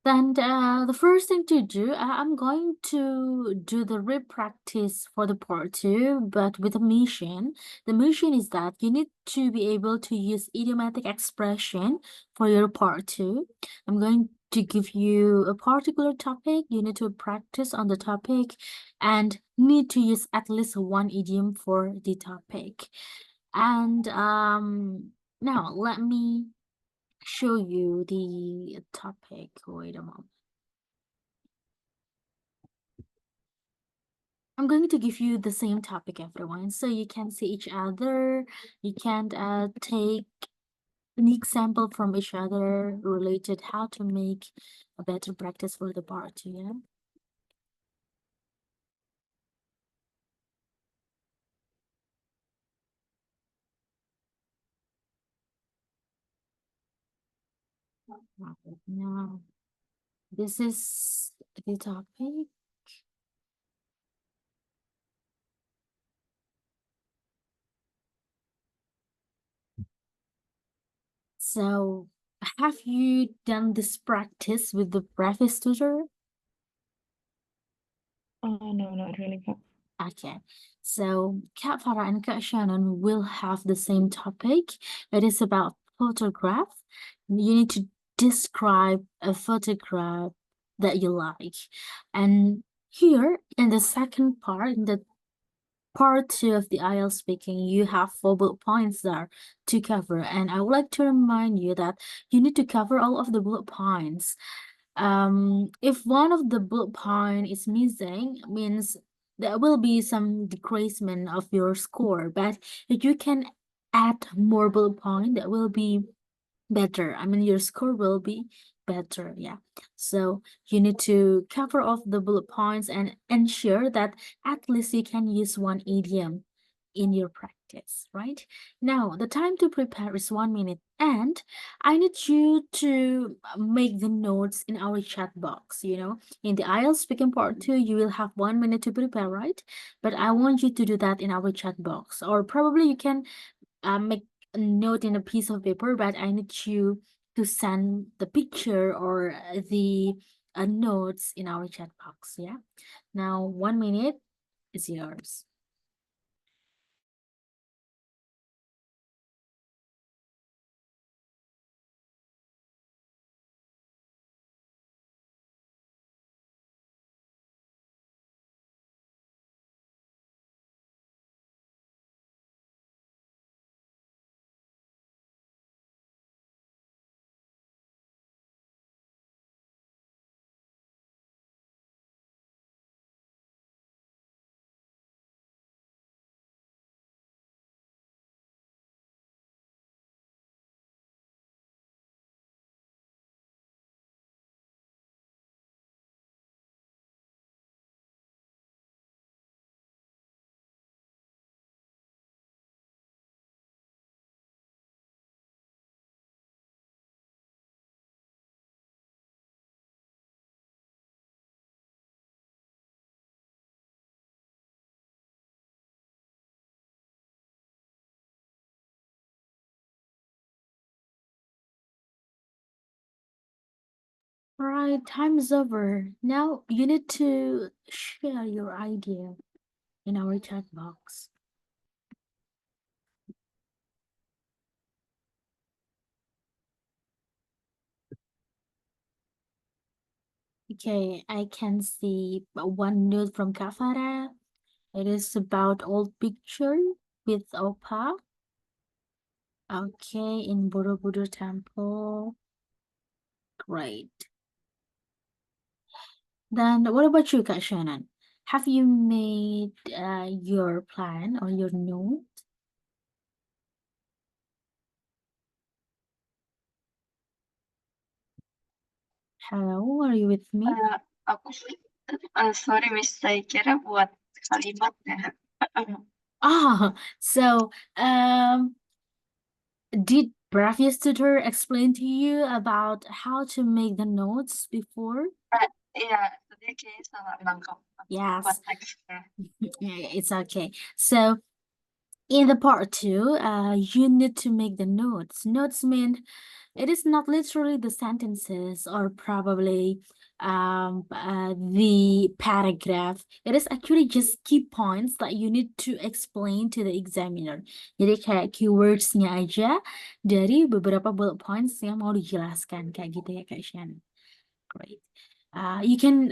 Then the first thing to do, I'm going to do the re-practice for the part two, but with a mission. The mission is that you need to be able to use idiomatic expression for your part two. I'm going to give you a particular topic. You need to practice on the topic and need to use at least one idiom for the topic. And now let me show you the topic. Wait a moment. I'm going to give you the same topic, everyone, so you can see each other. You can take an example from each other related how to make a better practice for the part two, yeah? Now, this is the topic. So, have you done this practice with the previous tutor? Oh, no, not really. Okay, so Kat Farah and Kat Shannon will have the same topic. It is about photograph. You need to describe a photograph that you like. And here in the second part, in the part two of the IELTS speaking, you have 4 bullet points there to cover. And I would like to remind you that you need to cover all of the bullet points. If one of the bullet point is missing, means there will be some decreasement of your score. But if you can add more bullet point, that will be better. I mean, your score will be better. Yeah. So you need to cover off the bullet points and ensure that at least you can use one idiom in your practice, right? Now, the time to prepare is 1 minute, and I need you to make the notes in our chat box. In the IELTS speaking part 2, you will have 1 minute to prepare, right? But I want you to do that in our chat box, or probably you can make a note in a piece of paper, but I need you to send the picture or the notes in our chat box. Yeah. Now, 1 minute is yours. All right, time's over. Now you need to share your idea in our chat box. Okay, I can see one note from Kafara. It is about old picture with Opa. Okay, in Borobudur Temple. Great. Then what about you, Kak Shannon? Have you made your plan or your note? Hello, are you with me? Aku sih, sorry Miss, saya kira buat kalimat ya. So did previous tutor explain to you about how to make the notes before? Iya, tadi kayaknya salah nangkep buat Yes. teksnya. Yeah, it's okay. So In the part 2, you need to make the notes. Notes mean it is not literally the sentences or probably the paragraph. It is actually just key points that you need to explain to the examiner. Jadi kayak keywords-nya aja dari beberapa bullet points yang mau dijelaskan kayak gitu ya Kak Shannon. Great. You can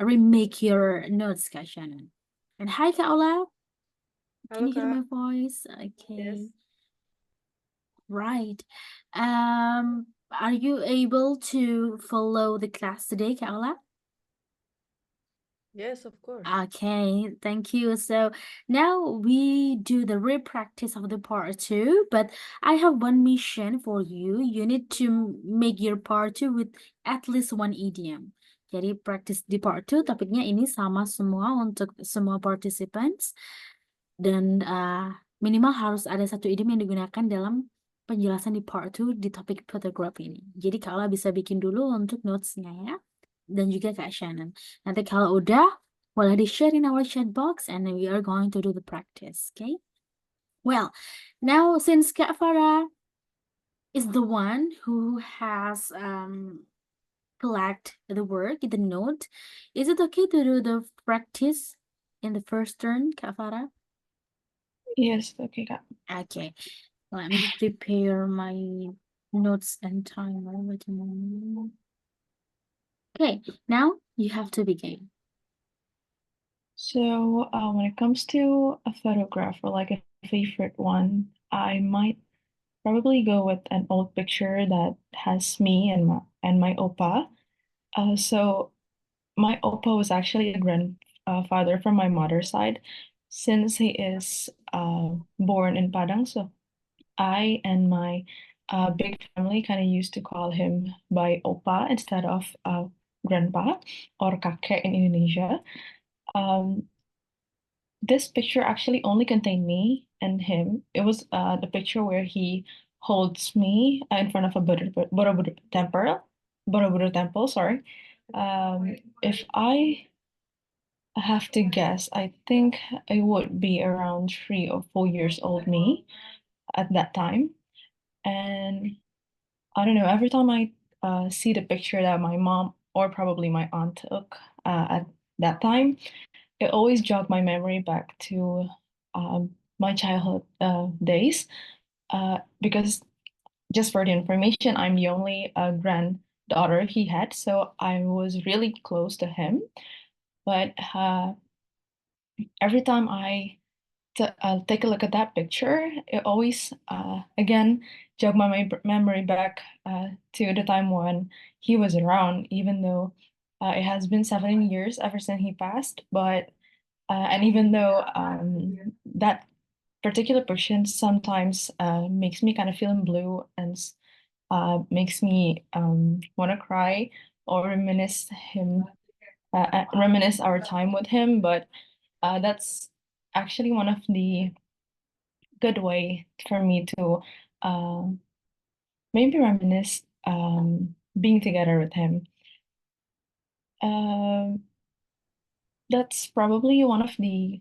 remake your notes Kak Shannon. And hi Kak Ola. Can Halo you hear my Kak, voice? yes, Okay. Right. Are you able to follow the class today, Kaola? yes, of course. Okay, thank you. So now we do the re-practice of the part 2, but I have one mission for you. You need to make your part 2 with at least one idiom. Jadi practice di part 2, topiknya ini sama semua untuk semua participants. Dan minimal harus ada satu idiom yang digunakan dalam penjelasan di part 2 di topik photograph ini. Jadi Kaola bisa bikin dulu untuk notes-nya ya. Dan juga Kak Shannon. Nanti kalau udah, boleh di-share in our chat box and then we are going to do the practice, okay? Well, now since Kak Farah is the one who has collect the work, the note, is it okay to do the practice in the first turn, Kak Farah? Yes, okay, Kak. Okay, let me prepare my notes and timer. Wait a moment. Okay, now you have to begin. So, when it comes to a photograph or like a favorite one, I might probably go with an old picture that has me and my oppa. So my oppa was actually a grandfather from my mother's side, since he is born in Padang. So I and my big family kind of used to call him by oppa instead of grandpa or kakek in Indonesia. This picture actually only contained me and him. It was the picture where he holds me in front of a Borobudur temple, sorry. If I have to guess, I think it would be around 3 or 4 years old me at that time. And I don't know, every time I see the picture that my mom or probably my aunt took at that time, it always jogged my memory back to my childhood days. Because just for the information, I'm the only granddaughter he had, so I was really close to him. But every time I take a look at that picture, it always again jog my memory back to the time when he was around, even though it has been 7 years ever since he passed. But and even though that particular picture sometimes makes me kind of feeling blue and makes me want to cry or reminisce our time with him, but that's actually one of the good way for me to maybe reminisce being together with him. That's probably one of the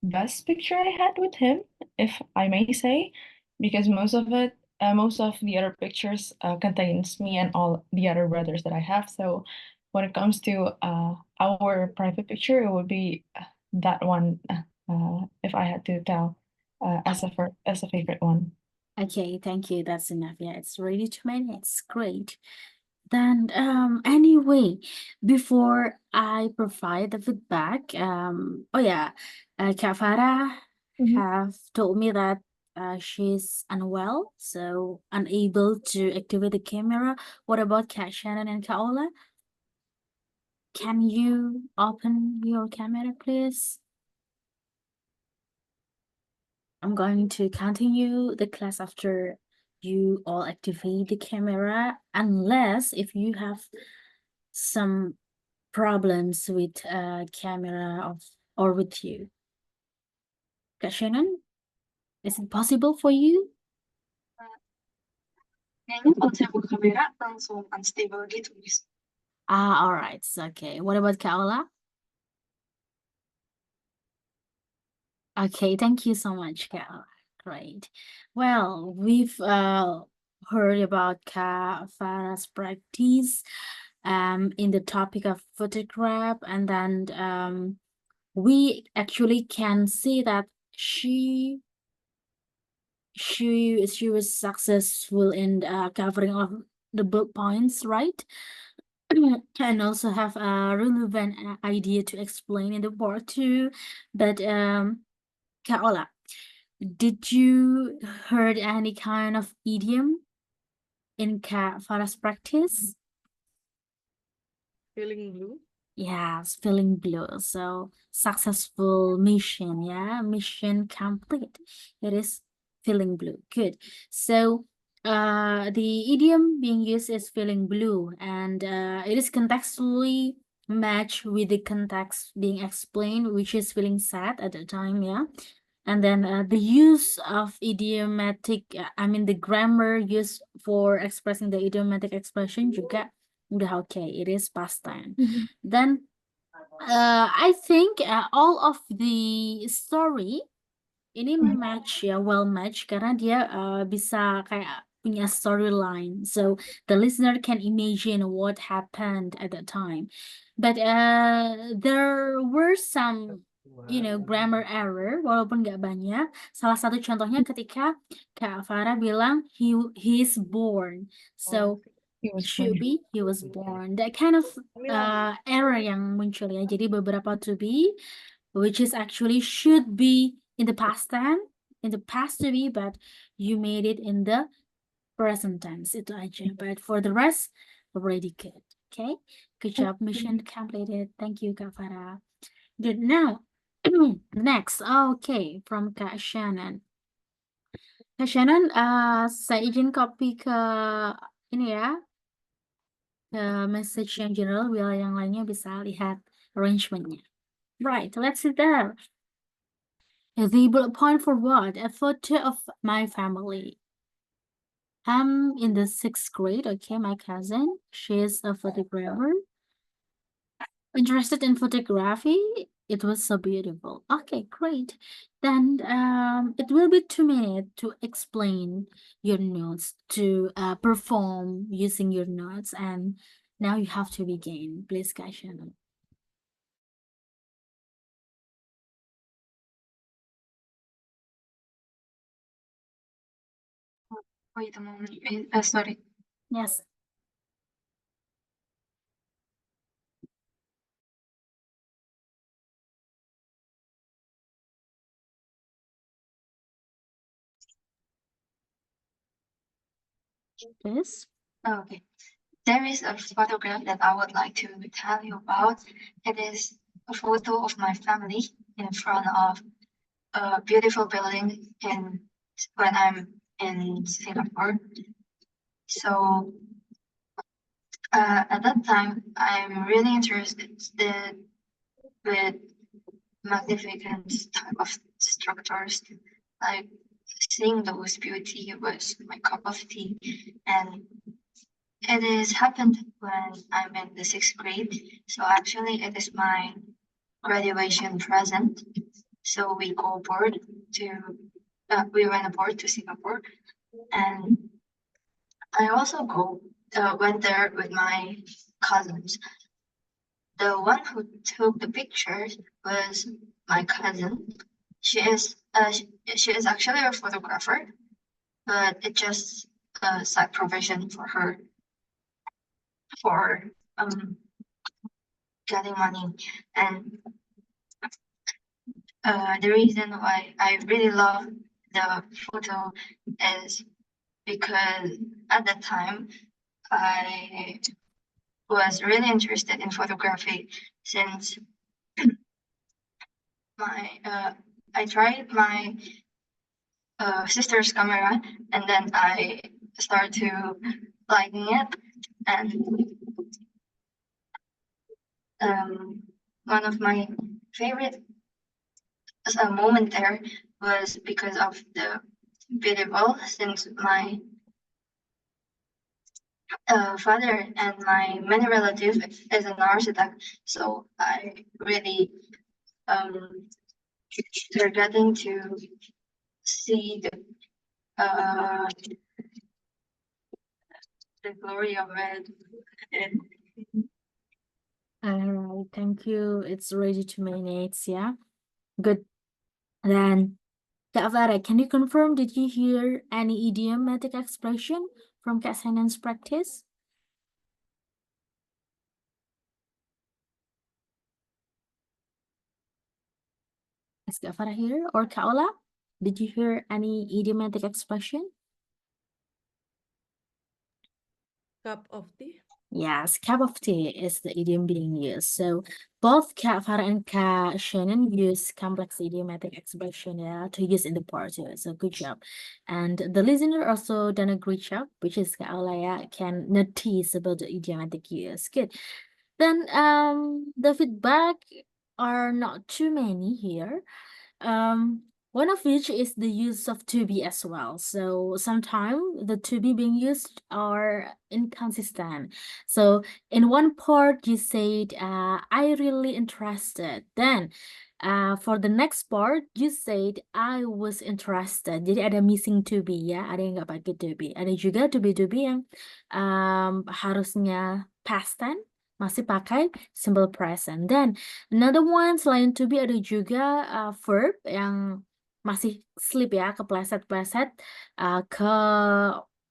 best picture I had with him, if I may say, because most of the other pictures contains me and all the other brothers that I have. So when it comes to our private picture, it would be that one if I had to tell as a favorite one. Okay, thank you. That's enough. Yeah, it's ready to minutes. Great. Then anyway, before I provide the feedback, oh yeah, Kak Farah have told me that she's unwell, so unable to activate the camera. What about Kak Shannon and Kak Ola? Can you open your camera, please? I'm going to continue the class after you all activate the camera, unless if you have some problems with camera or with you. Kak Shannon, is it possible for you? Kayaknya kalau saya buka kamera langsung unstable gitu, Miss. All right. Okay. What about Kak Ola? Okay, thank you so much, Cal. Great. Well, we've heard about Farah's practice in the topic of photograph, and then we actually can see that she was successful in covering of the bullet points, right? And also have a relevant idea to explain in the part two. But Kak Ola, did you heard any kind of idiom in Kak Farah's practice? Feeling blue? Yes, feeling blue. So successful mission, yeah, mission complete. It is feeling blue. Good. So the idiom being used is feeling blue, and it is contextually matched with the context being explained, which is feeling sad at the time, yeah. And then the use of idiomatic, the grammar used for expressing the idiomatic expression juga udah okay, it is past time. Then I think all of the story ini match ya, well match karena dia bisa kayak punya storyline, so the listener can imagine what happened at that time. But there were some grammar error walaupun nggak banyak. Salah satu contohnya ketika Kak Farah bilang he's born, so He was should born. be he was born, that kind of error yang muncul ya. Jadi beberapa to be which is actually should be in the past tense, in the past to be, but you made it in the present tense, itu aja. But for the rest, already good. Okay, good job, mission completed. Thank you, Kak Farah. Good. Now, next, okay, from Kak Shannon. Kak Shannon, saya izin copy ke ini ya, ke message yang general, biar yang lainnya bisa lihat arrangementnya. Right, let's see there. The bullet point for what? A photo of my family. I'm in the 6th grade, okay, my cousin, she is a photographer. Interested in photography, it was so beautiful. Okay, great. Then it will be 2 minutes to explain your notes, to perform using your notes, and now you have to begin. Please, Kaishan. Wait a moment. Sorry. Yes. Please. Okay. There is a photograph that I would like to tell you about. It is a photo of my family in front of a beautiful building when I'm in Singapore. So at that time, I'm really interested with magnificent type of structures. Like seeing those beauty was my cup of tea, and it is happened when I'm in the 6th grade. So actually, it is my graduation present. So we go aboard we went aboard to Singapore, and I also went there with my cousins. The one who took the pictures was my cousin. She is actually a photographer, but it's just a side provision for her for getting money. And the reason why I really love the photo is because at that time I was really interested in photography since I tried my sister's camera, and then I started to liking it, and one of my favorite moment there was because of the beautiful, since my father and my many relatives is an architect, so I really they're getting to see the glory of it. And All right, thank you. It's ready to minutes, yeah? Good. Then, Kak Farah, can you confirm, did you hear any idiomatic expression from Kak Senan's practice? Is Kak Farah here or Kak Ola? Did you hear any idiomatic expression? Cup of tea. Yes, cup of tea is the idiom being used. So both Kak Farah and Kak Shannon use complex idiomatic expression, yeah, to use in the part too. So good job. And the listener also done a great job, which is Kak Ola, yeah, can notice about the idiomatic use. Good. Then the feedback are not too many here. One of which is the use of to be as well. So sometimes the to be being used are inconsistent. So in one part you said, I really interested. Then for the next part you said I was interested. Jadi ada missing to be ya, ada yang nggak pakai to be. Ada juga to be yang harusnya past tense masih pakai simple present. Dan another one selain to be ada juga verb yang masih slip ya, kepleset-pleset ke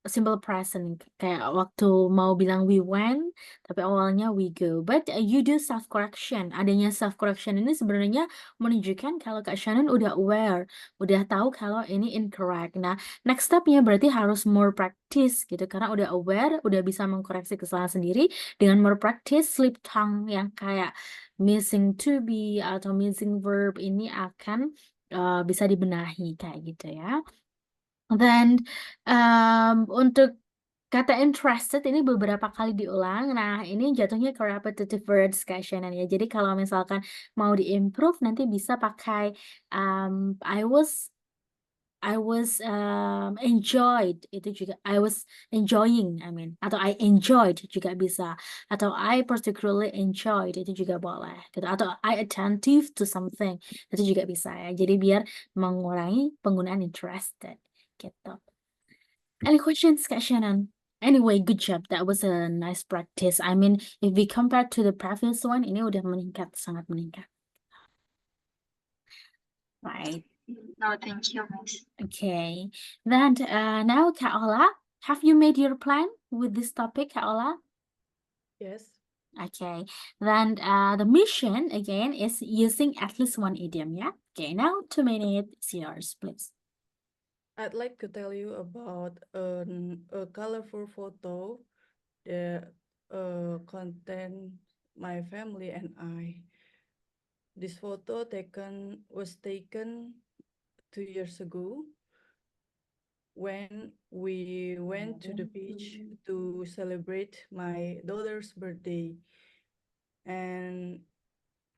simple present. Kayak waktu mau bilang we went, tapi awalnya we go. But you do self correction. Adanya self correction ini sebenarnya menunjukkan kalau Kak Shannon udah aware, udah tahu kalau ini incorrect. Nah, next stepnya berarti harus more practice gitu, karena udah aware, udah bisa mengkoreksi kesalahan sendiri dengan more practice. Slip tongue yang kayak missing to be atau missing verb ini akan bisa dibenahi kayak gitu ya. Then untuk kata interested ini beberapa kali diulang. Nah, ini jatuhnya ke repetitive word discussion ya. Jadi kalau misalkan mau diimprove nanti bisa pakai I was enjoyed, itu juga I was enjoying, I mean, atau I enjoyed juga bisa, atau I particularly enjoyed itu juga boleh gitu, atau I attentive to something itu juga bisa ya. Jadi biar mengurangi penggunaan interested gitu. Any questions, Kak Shannon? Anyway, good job. That was a nice practice. I mean, if we compare to the previous one, ini udah meningkat, sangat meningkat. Right. no, thank you, Miss. Okay. Then now, Kak Ola, have you made your plan with this topic, Kak Ola? Yes. Okay. Then the mission again is using at least one idiom, yeah? Okay, now 2 minutes, it's yours, please. I'd like to tell you about a colorful photo that contain my family and I. This photo was taken 2 years ago when we went to the beach to celebrate my daughter's birthday. And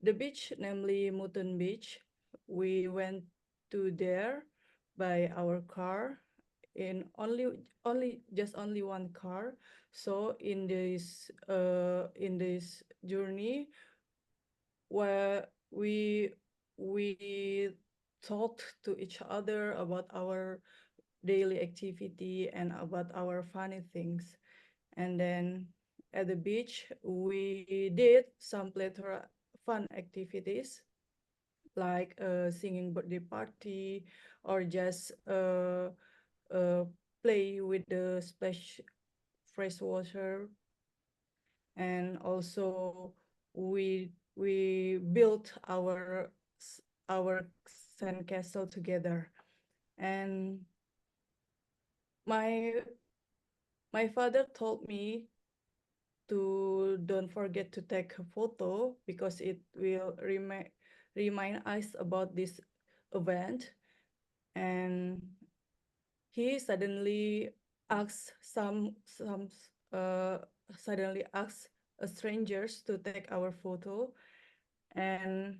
the beach, namely Mutton Beach, we went to there by our car in only one car. So in this journey where we talked to each other about our daily activity and about our funny things. And then at the beach, we did some plethora fun activities like singing birthday party or just play with the splash fresh water. And also we built our sandcastle together. And my father told me to don't forget to take a photo because it will remind us about this event. And he suddenly asked strangers to take our photo, and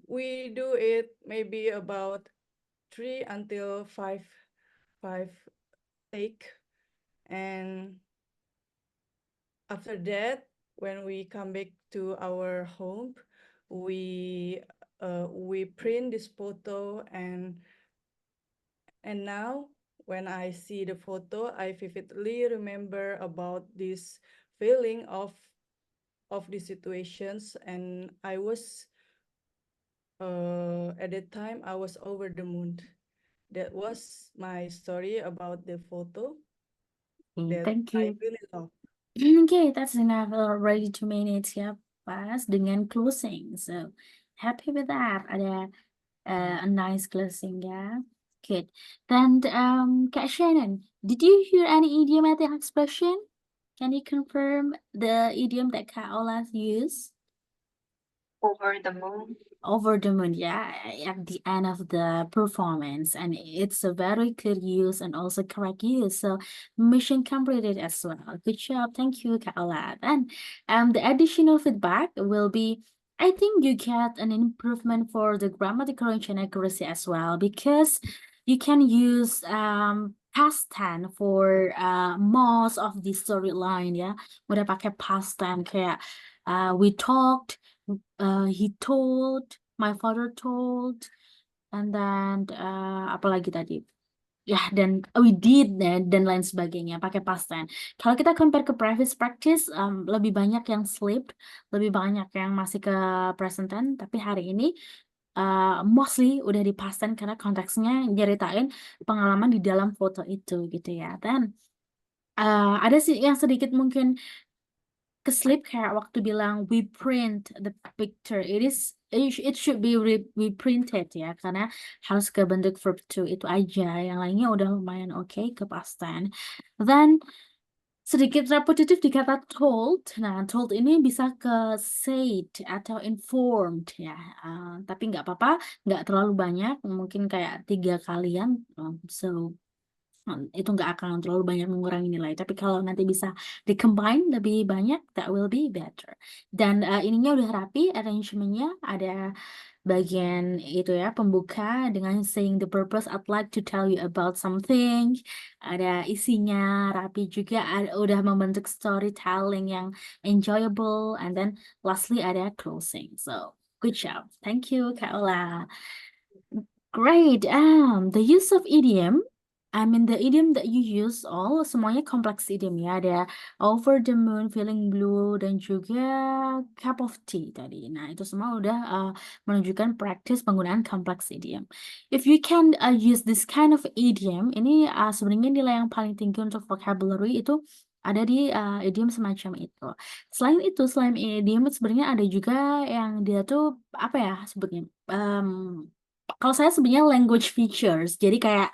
we do it maybe about 3 until 5 take. And after that, when we come back to our home, we we print this photo, and now when I see the photo, I vividly remember about this feeling of the situations, and I was at that time I was over the moon. That was my story about the photo that Thank I you. really love. Okay, that's enough. Already 2 minutes ya, pas dengan closing. So happy with that. Ada a nice closing ya. Good. Then Kak Shannon, did you hear any idiomatic expression? Can you confirm the idiom that Kak Ola used? Over the moon. Over the moon, yeah, at the end of the performance, and it's a very good use and also correct use. So mission completed as well. Good job, thank you, Kaola. And the additional feedback will be, I think you get an improvement for the grammatical and accuracy as well, because you can use past tense for most of the storyline ya. Udah pakai past tense kayak we talked, he told, my father told, and then apalagi tadi? Ya, dan we did dan lain sebagainya pakai past tense. Kalau kita compare ke previous practice, lebih banyak yang slipped, lebih banyak yang masih ke present tense, tapi hari ini mostly udah di past tense karena konteksnya nyeritain pengalaman di dalam foto itu gitu ya. Dan ada sih yang sedikit mungkin keslip kayak waktu bilang we print the picture, it should be reprinted ya, karena harus ke bentuk verb to itu aja, yang lainnya udah lumayan oke ke past tense. Then sedikit repetitif di kata told. Nah, told ini bisa ke said atau informed ya. Tapi nggak apa-apa, nggak terlalu banyak, mungkin kayak 3 kalian. So itu nggak akan terlalu banyak mengurangi nilai. Tapi kalau nanti bisa di-combine lebih banyak, that will be better. Dan ininya udah rapi, arrangementnya ada bagian itu ya, pembuka dengan saying the purpose, I'd like to tell you about something. Ada isinya rapi juga, udah membentuk storytelling yang enjoyable. And then lastly ada closing. So good job. Thank you, Kak Ola. Great. The use of idiom. The idiom that you use all semuanya kompleks idiom ya. Ada over the moon, feeling blue, dan juga cup of tea tadi. Nah, itu semua udah menunjukkan praktis penggunaan kompleks idiom. If you can use this kind of idiom, ini sebenarnya nilai yang paling tinggi untuk vocabulary itu ada di idiom semacam itu. Selain itu, selain idiom sebenarnya ada juga yang dia tuh apa ya sebutnya? Kalau saya sebenarnya language features, jadi kayak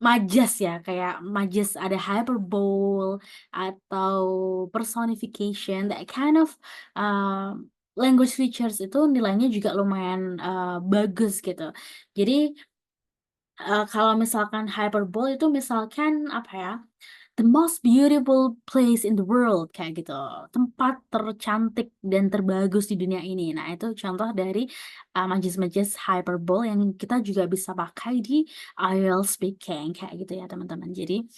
majas ya, kayak majas ada hyperbole atau personification, that kind of language features itu nilainya juga lumayan bagus gitu. Jadi kalau misalkan hyperbole itu misalkan apa ya? The most beautiful place in the world kayak gitu, tempat tercantik dan terbagus di dunia ini. Nah, itu contoh dari majas-majas hyperbole yang kita juga bisa pakai di IELTS speaking kayak gitu ya teman-teman. Jadi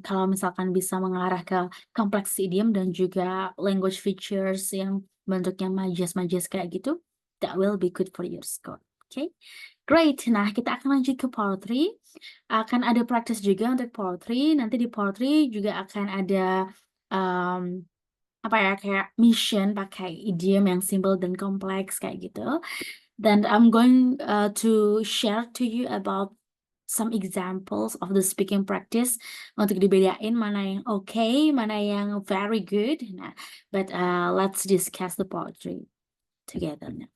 kalau misalkan bisa mengarah ke kompleks idiom dan juga language features yang bentuknya majas-majas kayak gitu, that will be good for your score. Okay, great. Nah, kita akan lanjut ke part 3. Akan ada practice juga untuk part 3. Nanti di part 3 juga akan ada apa ya, kayak mission pakai idiom yang simple dan kompleks kayak gitu. Then I'm going to share to you about some examples of the speaking practice untuk dibedain mana yang okay, mana yang very good. Nah, but let's discuss the part 3 together now.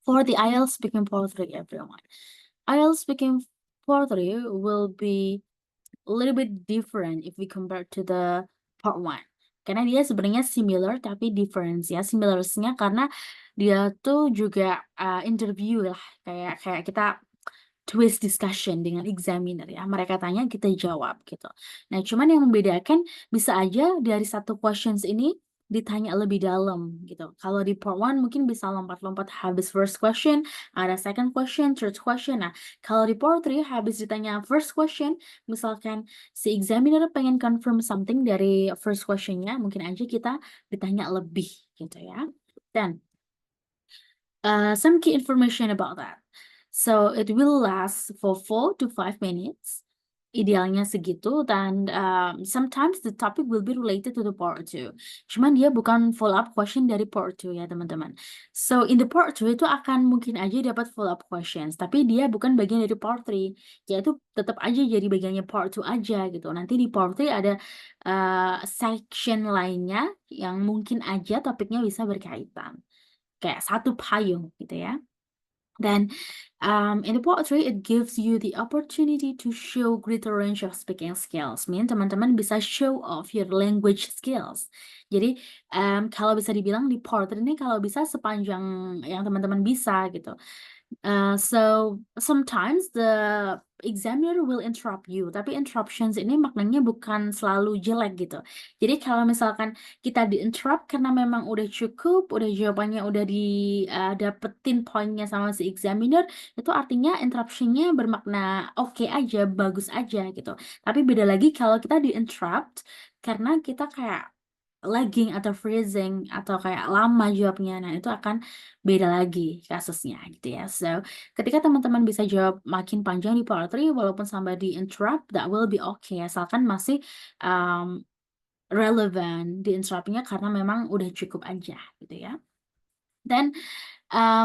For the IELTS speaking part 3, everyone. IELTS speaking part 3 will be a little bit different if we compare to the part 1. Karena dia sebenarnya similar tapi difference ya. Similarsnya karena dia tuh juga interview lah. Kayak kita twist discussion dengan examiner ya. Mereka tanya, kita jawab gitu. Nah, cuman yang membedakan bisa aja dari satu questions ini ditanya lebih dalam gitu. Kalau di part 1 mungkin bisa lompat-lompat habis first question, ada second question, third question. Nah, kalau di part 3 habis ditanya first question, misalkan si examiner pengen confirm something dari first questionnya, mungkin aja kita ditanya lebih gitu ya. Dan some key information about that. So it will last for 4 to 5 minutes. Idealnya segitu dan sometimes the topic will be related to the part 2. Cuman dia bukan follow up question dari part 2 ya teman-teman. So in the part 2 itu akan mungkin aja dapat follow up questions, tapi dia bukan bagian dari part 3. Yaitu tetap aja jadi bagiannya part 2 aja gitu. Nanti di part 3 ada section lainnya yang mungkin aja topiknya bisa berkaitan. Kayak satu payung gitu ya. Then in the part 3 it gives you the opportunity to show greater range of speaking skills. Mean teman-teman bisa show off your language skills. Jadi kalau bisa dibilang di part 3 ini kalau bisa sepanjang yang teman-teman bisa gitu. So sometimes the examiner will interrupt you, tapi interruptions ini maknanya bukan selalu jelek gitu. Jadi kalau misalkan kita di-interrupt karena memang udah cukup, udah jawabannya udah didapetin poinnya sama si examiner, itu artinya interruptionnya bermakna oke aja, bagus aja gitu. Tapi beda lagi kalau kita di-interrupt karena kita kayak lagging atau freezing atau kayak lama jawabnya, nah itu akan beda lagi kasusnya gitu ya. So ketika teman-teman bisa jawab makin panjang di part 3 walaupun sampai di interrupt, that will be okay asalkan masih relevant di interruptnya karena memang udah cukup aja gitu ya. Then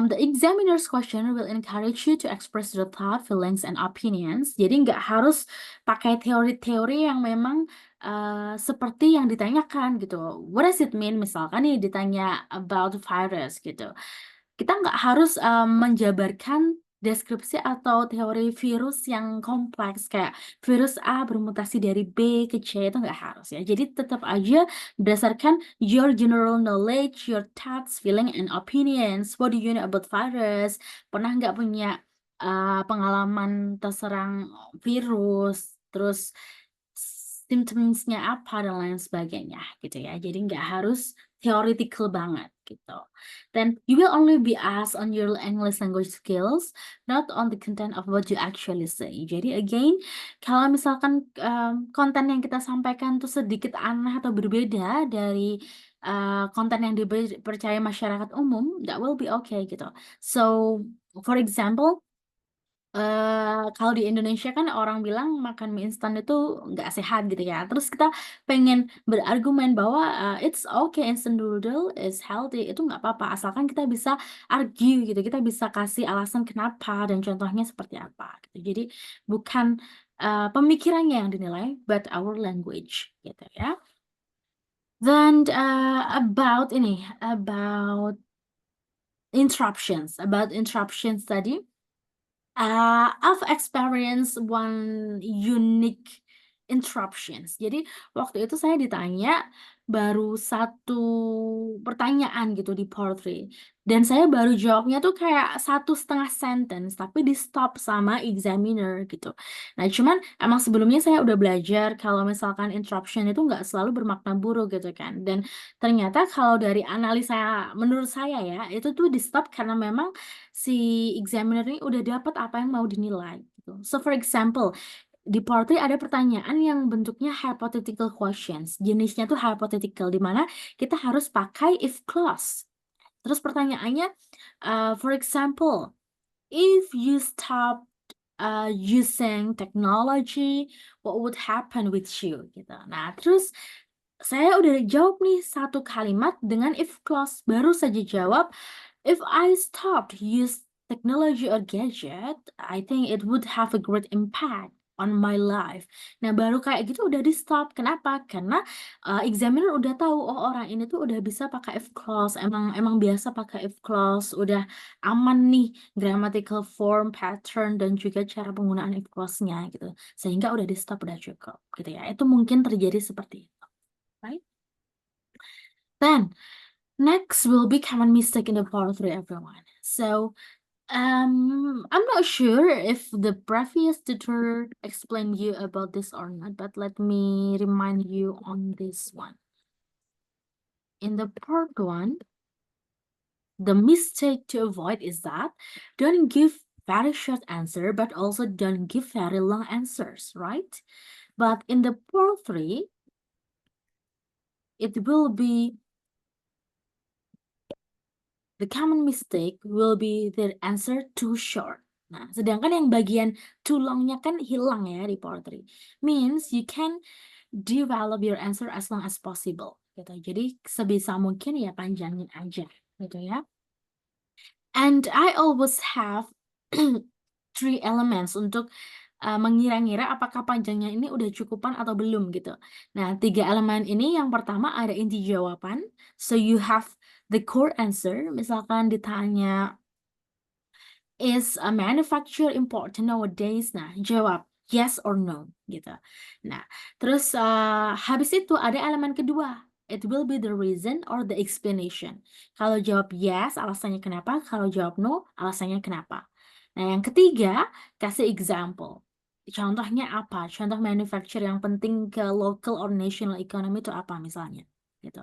the examiner's question will encourage you to express your thought, feelings, and opinions. Jadi nggak harus pakai teori-teori yang memang seperti yang ditanyakan gitu. What does it mean? Misalkan nih ditanya about virus gitu. Kita nggak harus menjabarkan deskripsi atau teori virus yang kompleks kayak virus A bermutasi dari B ke C, itu nggak harus ya. Jadi tetap aja berdasarkan your general knowledge, your thoughts, feeling, and opinions. What do you know about virus? Pernah nggak punya pengalaman terserang virus, terus symptoms-nya apa dan lain sebagainya gitu ya. Jadi nggak harus theoretical banget gitu. Then you will only be asked on your English language skills, not on the content of what you actually say. Jadi again, kalau misalkan konten yang kita sampaikan tuh sedikit aneh atau berbeda dari konten yang dipercaya masyarakat umum, that will be okay gitu. So for example, kalau di Indonesia kan orang bilang makan mie instan itu nggak sehat gitu ya. Terus kita pengen berargumen bahwa it's okay instant noodle is healthy, itu nggak apa-apa asalkan kita bisa argue gitu, kita bisa kasih alasan kenapa dan contohnya seperti apa gitu. Jadi bukan pemikirannya yang dinilai, but our language gitu ya. Then about interruptions tadi. I've experienced one unique interruptions. Jadi waktu itu saya ditanya baru satu pertanyaan gitu di part 3. Dan saya baru jawabnya tuh kayak 1,5 sentence, tapi di stop sama examiner gitu. Nah cuman emang sebelumnya saya udah belajar kalau misalkan interruption itu nggak selalu bermakna buruk gitu kan. Dan ternyata kalau dari analisa menurut saya ya, itu tuh di stop karena memang si examiner ini udah dapat apa yang mau dinilai gitu. So for example, di part 3 ada pertanyaan yang bentuknya hypothetical questions. Jenisnya tuh hypothetical di mana kita harus pakai if clause. Terus pertanyaannya for example, if you stop using technology, what would happen with you gitu. Nah, terus saya udah jawab nih satu kalimat dengan if clause, baru saja jawab if I stopped use technology or gadget, I think it would have a great impact on my life. Nah, baru kayak gitu udah di stop. Kenapa? Karena examiner udah tahu oh orang ini tuh udah bisa pakai if clause, emang biasa pakai if clause, udah aman nih grammatical form, pattern dan juga cara penggunaan if clause-nya gitu. Sehingga udah di stop, udah cukup gitu ya. Itu mungkin terjadi seperti itu. Right? Then next will be common mistake in the part 3, everyone. So I'm not sure if the previous tutor explained you about this or not, but let me remind you on this one. in the part 1, the mistake to avoid is that don't give very short answer, but also don't give very long answers, right? But in the part 3, it will be the common mistake will be the answer too short. Nah, sedangkan yang bagian too long-nya kan hilang ya di part 3. Means you can develop your answer as long as possible. Gitu. Jadi sebisa mungkin ya panjangin aja gitu ya. And I always have 3 elements untuk mengira-ngira apakah panjangnya ini udah cukupan atau belum gitu. Nah, 3 elemen ini yang pertama ada inti jawaban. So you have the core answer. Misalkan ditanya, is a manufacturer important nowadays? Nah, jawab yes or no gitu. Nah, terus habis itu ada elemen kedua. It will be the reason or the explanation. Kalau jawab yes, alasannya kenapa. Kalau jawab no, alasannya kenapa. Nah, yang ketiga, kasih example. Contohnya apa? Contoh manufacturer yang penting ke local or national economy itu apa misalnya? Gitu.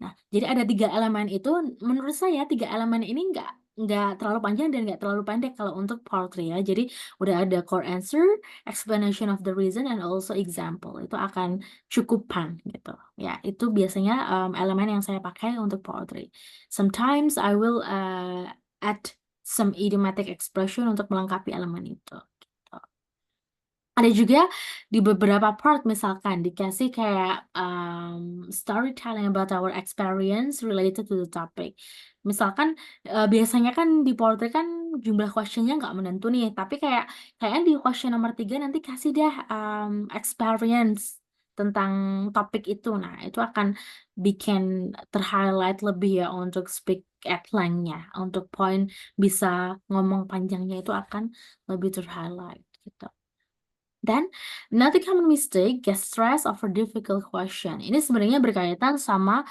Nah, jadi ada 3 elemen itu. Menurut saya 3 elemen ini nggak terlalu panjang dan nggak terlalu pendek kalau untuk part 3 ya. Jadi udah ada core answer, explanation of the reason, and also example. Itu akan cukupan gitu. Ya, itu biasanya elemen yang saya pakai untuk part 3. Sometimes I will add some idiomatic expression untuk melengkapi elemen itu. Gitu. Ada juga di beberapa part misalkan dikasih kayak storytelling about our experience related to the topic. Misalkan biasanya kan di part 3 kan jumlah questionnya nggak menentu nih, tapi kayaknya di question nomor 3 nanti kasih deh experience tentang topik itu. Nah, itu akan bikin terhighlight lebih ya untuk speak at length-nya. Untuk poin bisa ngomong panjangnya itu akan lebih terhighlight gitu. Dan another common mistake, get stressed over difficult question. Ini sebenarnya berkaitan sama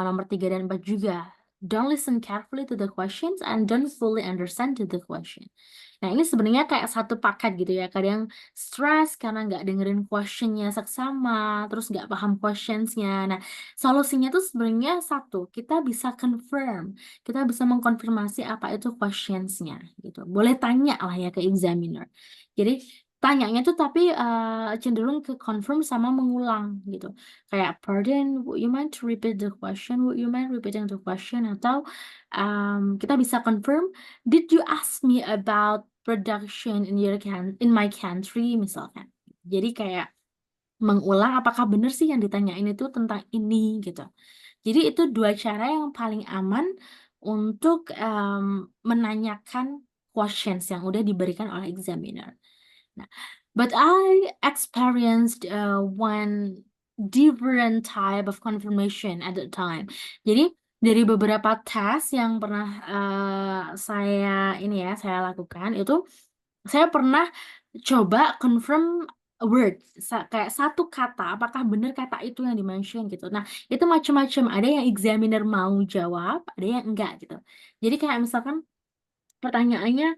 nomor 3 dan 4 juga. Don't listen carefully to the questions and don't fully understand to the question. Nah, ini sebenarnya kayak satu paket gitu ya. Kadang stress karena nggak dengerin questionnya seksama, terus nggak paham questionsnya. Nah, solusinya tuh sebenarnya satu, kita bisa confirm. Kita bisa mengkonfirmasi apa itu questionsnya gitu. Boleh tanya lah ya ke examiner. Jadi tanyanya tuh tapi cenderung ke confirm sama mengulang gitu. Kayak, pardon, would you mind to repeat the question? Would you mind repeating the question? Atau kita bisa confirm, did you ask me about production in my country misalkan. Jadi kayak mengulang apakah benar sih yang ditanyain itu tentang ini gitu. Jadi itu 2 cara yang paling aman untuk menanyakan questions yang udah diberikan oleh examiner. Nah, but I experienced one different type of confirmation at the time. Jadi dari beberapa tes yang pernah saya lakukan itu, saya pernah coba confirm a word, kayak satu kata, apakah benar kata itu yang di-mention gitu. Nah, itu macam-macam. Ada yang examiner mau jawab, ada yang enggak gitu. Jadi kayak misalkan pertanyaannya,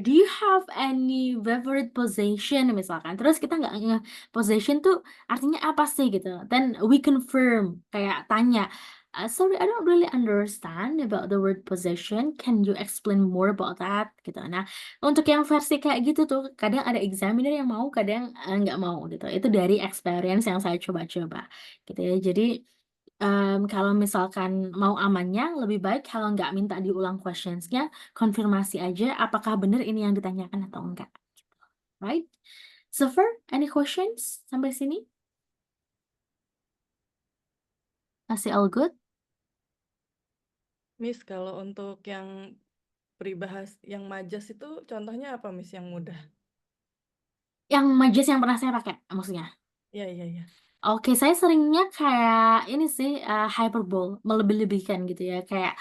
do you have any favorite possession misalkan, terus kita nggak possession tuh artinya apa sih gitu, then we confirm kayak tanya, sorry I don't really understand about the word possession, can you explain more about that gitu. Nah, untuk yang versi kayak gitu tuh kadang ada examiner yang mau, kadang nggak mau gitu. Itu dari experience yang saya coba-coba gitu ya. Jadi kalau misalkan mau amannya, lebih baik kalau nggak minta diulang questionsnya, konfirmasi aja apakah benar ini yang ditanyakan atau enggak. Right? So far, any questions sampai sini? Masih all good? Miss, kalau untuk yang peribahas yang majas itu contohnya apa, Miss, yang mudah? Yang majas yang pernah saya pakai maksudnya? Iya. Oke, saya seringnya kayak ini sih hyperbole, melebih-lebihkan gitu ya. Kayak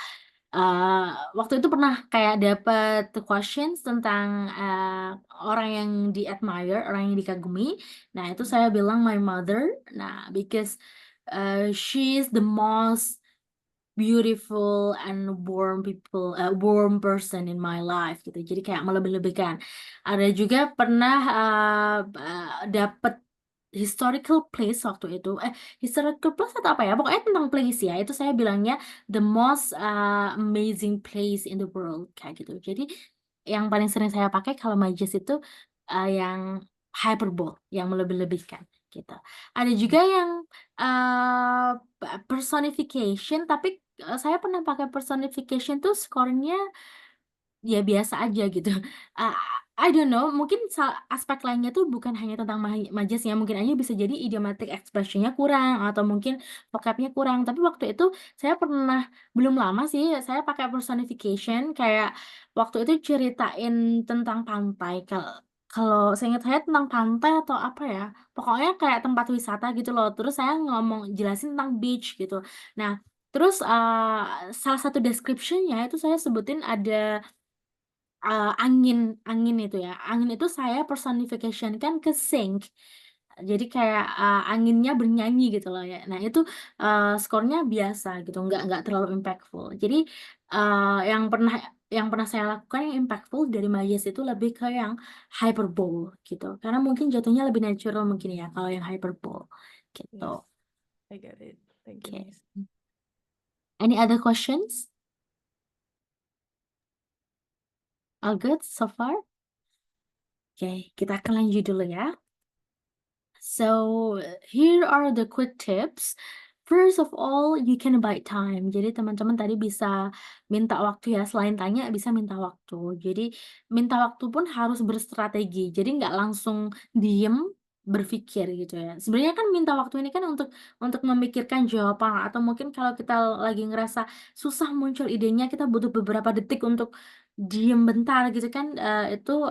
waktu itu pernah kayak dapet questions tentang orang yang di-admire, orang yang dikagumi. Nah, itu saya bilang my mother. Nah, because she is the most beautiful and warm person in my life gitu. Jadi kayak melebih-lebihkan. Ada juga pernah dapet historical place waktu itu. Historical place atau apa ya? Pokoknya tentang place ya. Itu saya bilangnya the most amazing place in the world kayak gitu. Jadi yang paling sering saya pakai kalau majas itu yang hyperbole, yang melebih-lebihkan gitu. Ada juga yang personification, tapi saya pernah pakai personification tuh skornya ya biasa aja gitu. Uh, I don't know, mungkin aspek lainnya tuh bukan hanya tentang majasnya, mungkin aja bisa jadi idiomatic expressionnya kurang atau mungkin vocabnya kurang. Tapi waktu itu saya pernah, belum lama sih, saya pakai personification kayak waktu itu ceritain tentang pantai. Kalau saya ingat saya tentang pantai atau apa ya, pokoknya kayak tempat wisata gitu loh. Terus saya ngomong jelasin tentang beach gitu. Nah, terus salah satu description-nya itu saya sebutin ada angin itu ya. Angin itu saya personification kan ke sink. Jadi kayak anginnya bernyanyi gitu loh ya. Nah itu skornya biasa gitu, nggak terlalu impactful. Jadi yang pernah saya lakukan yang impactful dari Majes itu lebih ke yang hyperbole gitu. Karena mungkin jatuhnya lebih natural mungkin ya kalau yang hyperbole gitu. Yes, I get it. Thank you, Okay. Miss. Any other questions? All good so far? Oke, kita akan lanjut dulu ya. So here are the quick tips. First of all, you can buy time. Jadi teman-teman tadi bisa minta waktu ya. Selain tanya, bisa minta waktu. Jadi minta waktu pun harus berstrategi. Jadi nggak langsung diem berpikir gitu ya. Sebenarnya kan minta waktu ini kan untuk memikirkan jawaban atau mungkin kalau kita lagi ngerasa susah muncul idenya, kita butuh beberapa detik untuk diem bentar gitu kan. Itu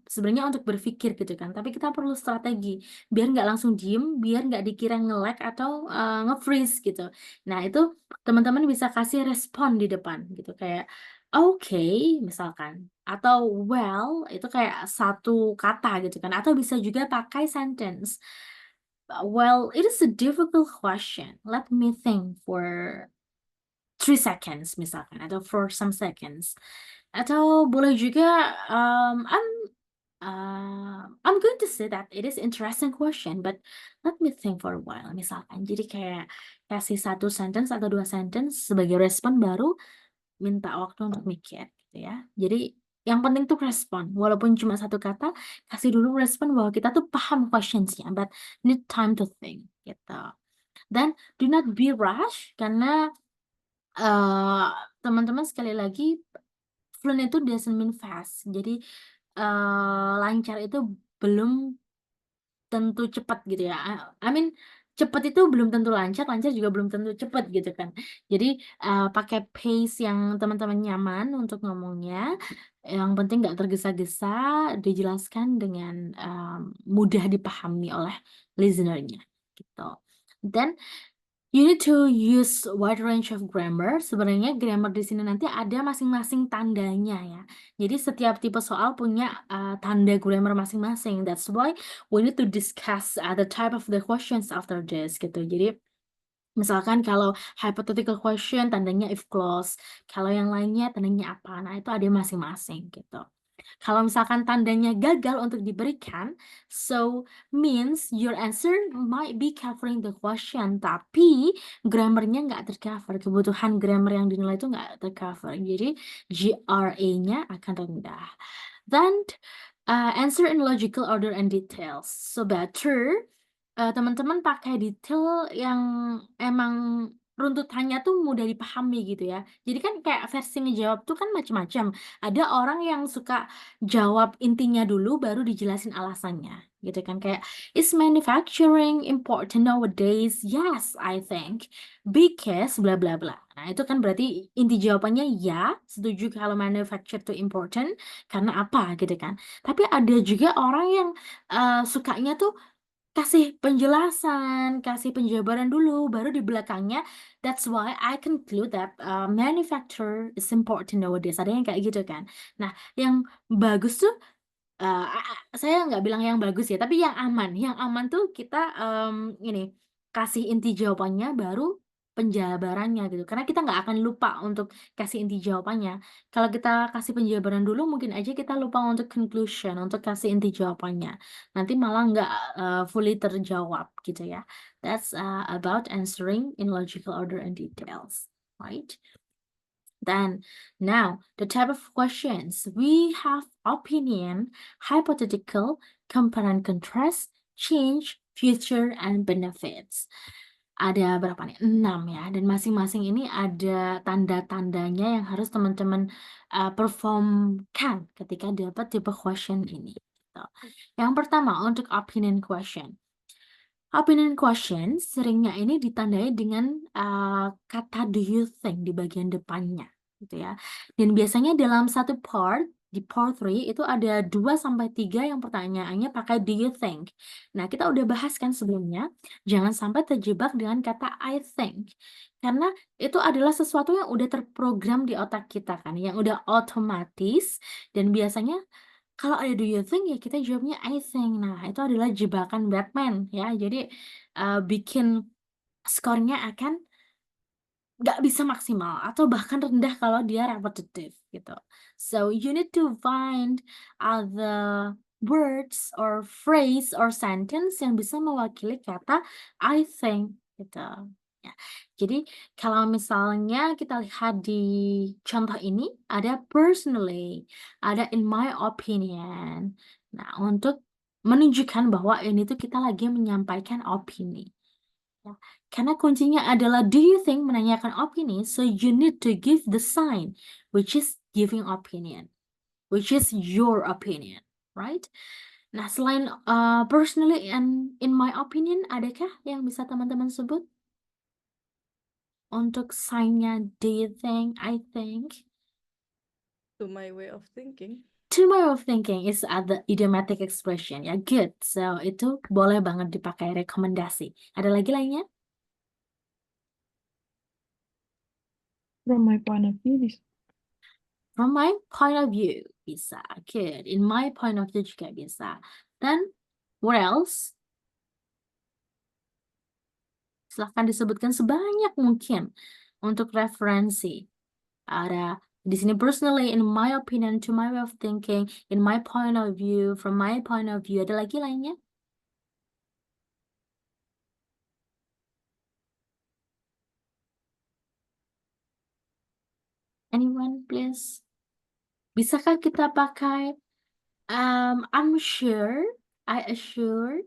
sebenarnya untuk berpikir gitu kan. Tapi kita perlu strategi biar nggak langsung diem, biar nggak dikira nge-lag atau nge-freeze gitu. Nah, itu teman-teman bisa kasih respon di depan gitu kayak oke misalkan atau well itu kayak satu kata gitu kan atau bisa juga pakai sentence. Well, it is a difficult question. Let me think for 3 seconds misalkan atau for some seconds. Atau boleh juga I'm going to say that it is interesting question, but let me think for a while. Misalkan, jadi kayak kasih satu sentence atau 2 sentence sebagai respon baru minta waktu untuk mikir, gitu ya. Jadi yang penting tuh respon, walaupun cuma satu kata, kasih dulu respon bahwa kita tuh paham questionsnya, but need time to think, gitu. Dan do not be rush karena teman-teman sekali lagi fluent itu doesn't mean fast. Jadi lancar itu belum tentu cepat gitu ya. I mean cepat itu belum tentu lancar, lancar juga belum tentu cepat gitu kan. Jadi pakai pace yang teman-teman nyaman untuk ngomongnya. Yang penting nggak tergesa-gesa, dijelaskan dengan mudah dipahami oleh listener-nya gitu. Dan you need to use wide range of grammar. Sebenarnya grammar di sini nanti ada masing-masing tandanya ya. Jadi setiap tipe soal punya tanda grammar masing-masing. That's why we need to discuss the type of the questions after this gitu. Jadi misalkan kalau hypothetical question tandanya if clause, kalau yang lainnya tandanya apa. Nah, itu ada masing-masing gitu. Kalau misalkan tandanya gagal untuk diberikan, so means your answer might be covering the question, tapi grammarnya nggak tercover. Kebutuhan grammar yang dinilai itu nggak tercover. Jadi GRA-nya akan rendah. Then answer in logical order and details. So better teman-teman pakai detail yang emang runtutannya tuh mudah dipahami gitu ya. Jadi kan kayak versi ngejawab tuh kan macam-macam. Ada orang yang suka jawab intinya dulu baru dijelasin alasannya gitu kan kayak is manufacturing important nowadays? Yes, I think because bla bla bla. Nah, itu kan berarti inti jawabannya ya, setuju kalau manufacture itu important karena apa gitu kan. Tapi ada juga orang yang sukanya tuh kasih penjelasan, kasih penjabaran dulu, baru di belakangnya. That's why I conclude that manufacturer is important nowadays. Ada yang kayak gitu kan. Nah, yang bagus tuh, saya nggak bilang yang bagus ya, tapi yang aman. Yang aman tuh kita ini kasih inti jawabannya, baru penjabarannya gitu. Karena kita nggak akan lupa untuk kasih inti jawabannya. Kalau kita kasih penjabaran dulu, mungkin aja kita lupa untuk conclusion, untuk kasih inti jawabannya. Nanti malah nggak fully terjawab gitu ya. That's about answering in logical order and details, right? Then, now, the type of questions. We have opinion, hypothetical, compare and contrast, change, future, and benefits. Ada berapa nih? 6 ya. Dan masing-masing ini ada tanda-tandanya yang harus teman-teman performkan ketika dapat tipe question ini. Gitu. Yang pertama, untuk opinion question. Opinion question seringnya ini ditandai dengan kata do you think di bagian depannya gitu ya. Dan biasanya dalam satu part, di part 3 itu ada 2-3 yang pertanyaannya pakai do you think. Nah, kita udah bahas kan sebelumnya, jangan sampai terjebak dengan kata I think. Karena itu adalah sesuatu yang udah terprogram di otak kita kan, yang udah otomatis dan biasanya kalau ada do you think ya kita jawabnya I think. Nah, itu adalah jebakan Batman ya. Jadi bikin skornya akan nggak bisa maksimal atau bahkan rendah kalau dia repetitive gitu. So you need to find other words or phrase or sentence yang bisa mewakili kata I think gitu. Ya. Jadi kalau misalnya kita lihat di contoh ini ada personally, ada in my opinion. Nah, untuk menunjukkan bahwa ini tuh kita lagi menyampaikan opini. Ya. Karena kuncinya adalah do you think menanyakan opini, so you need to give the sign, which is giving opinion, which is your opinion, right? Nah, selain personally and in my opinion, adakah yang bisa teman-teman sebut? Untuk sign-nya do you think, I think? To my way of thinking. To my way of thinking is the idiomatic expression. Ya, good. So, itu boleh banget dipakai rekomendasi. Ada lagi lainnya? From my point of view, this From my point of view, bisa. Good. In my point of view juga bisa. Then, what else? Silahkan disebutkan sebanyak mungkin untuk referensi. Ada di sini personally, in my opinion, to my way of thinking, in my point of view, from my point of view. Ada lagi lainnya? Anyone, please? Bisakah kita pakai I'm sure, I assure,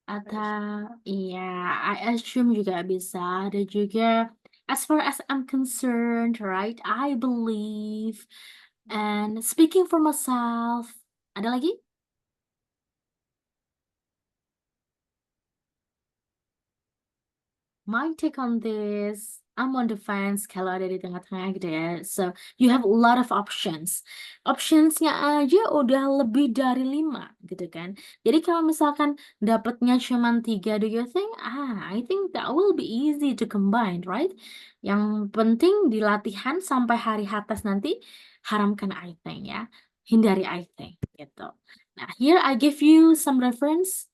atau iya, I assume juga bisa. Ada juga as far as I'm concerned, right? I believe and speaking for myself. Ada lagi? My take on this, I'm on the fence kalau ada di tengah-tengah gitu ya. So, you have a lot of options. Optionsnya aja udah lebih dari 5 gitu kan. Jadi kalau misalkan dapatnya cuma 3, do you think? I think that will be easy to combine, right? Yang penting di latihan sampai hari atas nanti, haramkan I think ya. Hindari I think gitu. Nah, here I give you some reference.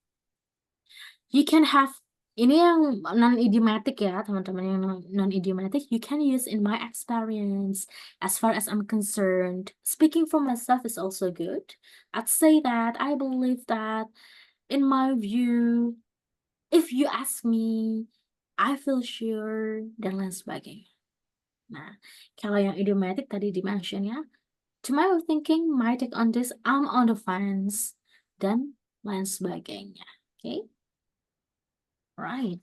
You can have ini yang non-idiomatic ya, teman-teman yang non-idiomatic, you can use in my experience, as far as I'm concerned. Speaking for myself is also good. I'd say that, I believe that, in my view, if you ask me, I feel sure, dan lain sebagainya. Nah, kalau yang idiomatic tadi di-mention ya, to my way of thinking, my take on this, I'm on the fence, dan lain sebagainya. Okay? Right.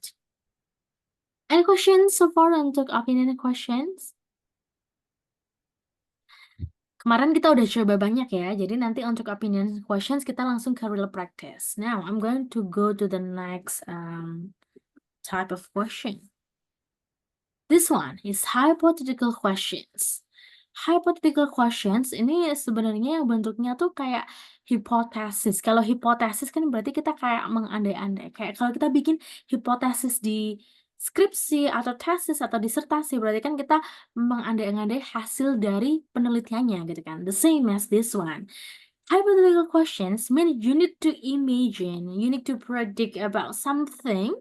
Any questions so far untuk opinion questions? Kemarin kita udah coba banyak ya, jadi nanti untuk opinion questions kita langsung ke real practice. Now, I'm going to go to the next type of question. This one is hypothetical questions. Hypothetical questions ini sebenarnya yang bentuknya tuh kayak hipotesis. Kalau hipotesis kan berarti kita kayak mengandai-andai. Kayak kalau kita bikin hipotesis di skripsi atau tesis atau disertasi, berarti kan kita mengandai-andai hasil dari penelitiannya gitu kan. The same as this one. hypothetical questions mean you need to imagine, you need to predict about something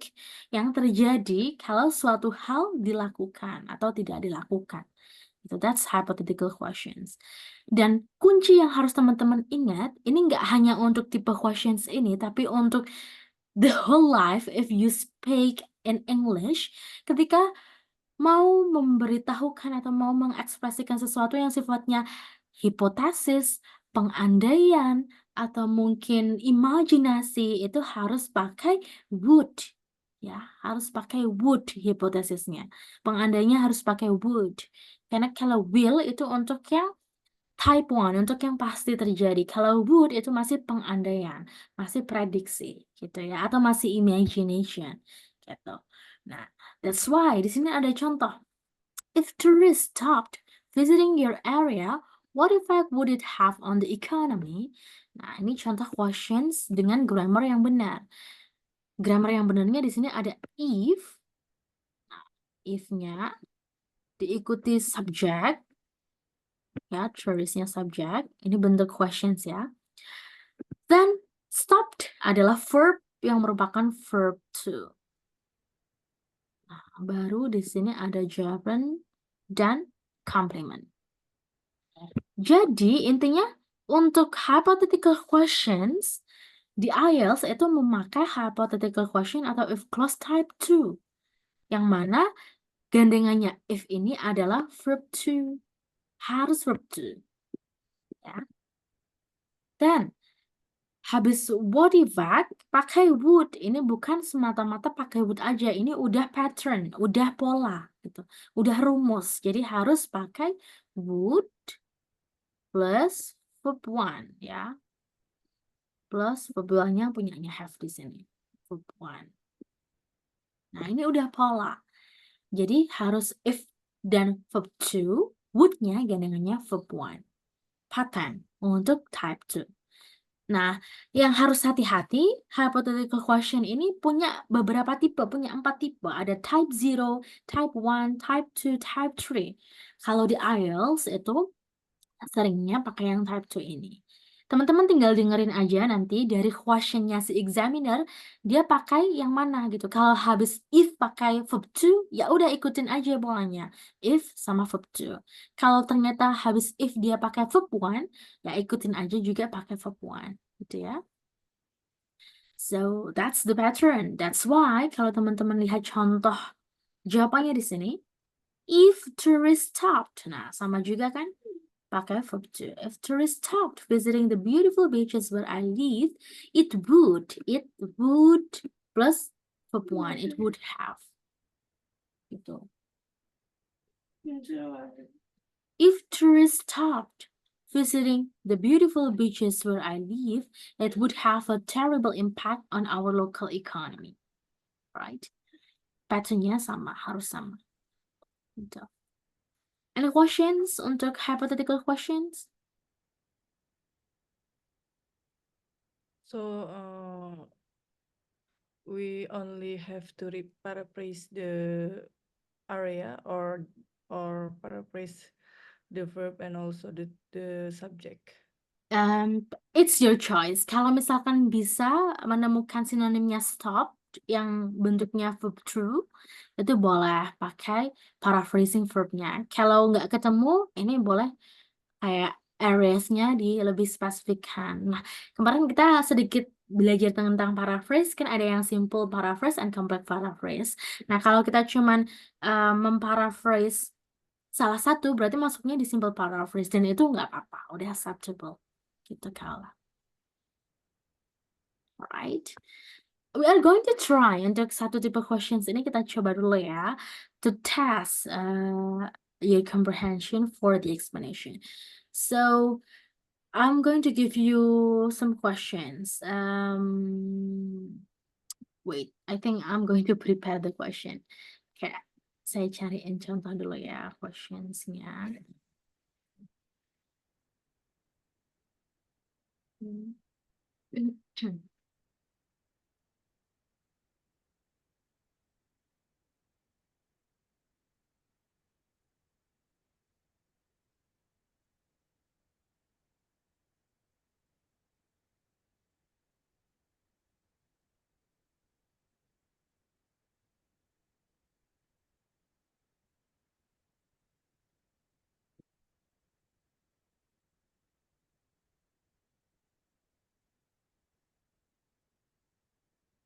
yang terjadi kalau suatu hal dilakukan atau tidak dilakukan. So that's hypothetical questions. Dan kunci yang harus teman-teman ingat, ini nggak hanya untuk tipe questions ini, tapi untuk the whole life if you speak in English, ketika mau memberitahukan atau mau mengekspresikan sesuatu yang sifatnya hipotesis, pengandaian, atau mungkin imajinasi, itu harus pakai would. Ya, harus pakai would hipotesisnya. Pengandainya harus pakai would. Karena kalau will itu untuk yang type 1, untuk yang pasti terjadi. Kalau would itu masih pengandaian, masih prediksi gitu ya, atau masih imagination gitu. Nah, that's why di sini ada contoh. If tourists stopped visiting your area, what effect would it have on the economy? Nah, ini contoh questions dengan grammar yang benar. Grammar yang benarnya di sini ada if. Nah, if-nya diikuti subject, ya, touristnya subject. Ini bentuk questions ya. Then stopped adalah verb yang merupakan verb to. Nah, baru di sini ada gerund dan complement. Jadi intinya untuk hypothetical questions di IELTS itu memakai hypothetical question atau if clause type 2. Yang mana gandengannya if ini adalah verb to. Harus verb to. Ya. Dan habis what effect pakai would. Ini bukan semata-mata pakai would aja. Ini udah pattern, udah pola gitu. Udah rumus. Jadi harus pakai would plus verb 1 ya. Plus verb 2-nya punyanya have di sini. Verb 1. Nah, ini udah pola. Jadi harus if dan verb 2, would-nya gandengannya verb 1. Pattern untuk type 2. Nah, yang harus hati-hati, hypothetical question ini punya beberapa tipe, punya 4 tipe. Ada type 0, type 1, type 2, type 3. Kalau di IELTS itu seringnya pakai yang type 2 ini. Teman-teman tinggal dengerin aja nanti dari questionnya si examiner, dia pakai yang mana gitu. Kalau habis if pakai verb 2, ya udah ikutin aja bolanya. If sama verb 2. Kalau ternyata habis if dia pakai verb 1, ya ikutin aja juga pakai verb 1. Gitu ya. So, that's the pattern. That's why kalau teman-teman lihat contoh jawabannya di sini, if tourists stopped. Nah, sama juga kan? Pakai verb to. If tourists stopped visiting the beautiful beaches where I live, it would plus verb 1, it would have. Gitu. If tourists stopped visiting the beautiful beaches where I live, it would have a terrible impact on our local economy. Right? Patternnya sama, harus sama. Gitu. Any questions untuk hypothetical questions? So we only have to paraphrase the area or paraphrase the verb and also the subject. It's your choice. Kalau misalkan bisa menemukan sinonimnya stop yang bentuknya verb true, itu boleh pakai paraphrasing verbnya. Kalau nggak ketemu, ini boleh kayak areas-nya lebih spesifikkan. Nah, kemarin kita sedikit belajar tentang paraphrase, kan ada yang simple paraphrase and complex paraphrase. Nah, kalau kita cuman memparaphrase salah satu, berarti masuknya di simple paraphrase, dan itu nggak apa-apa, udah acceptable. Gitu kalau. Alright. We are going to try untuk satu tipe questions ini kita coba dulu ya to test your comprehension for the explanation. So I'm going to give you some questions. Wait, I think I'm going to prepare the question. Oke, saya cariin contoh dulu ya questionsnya.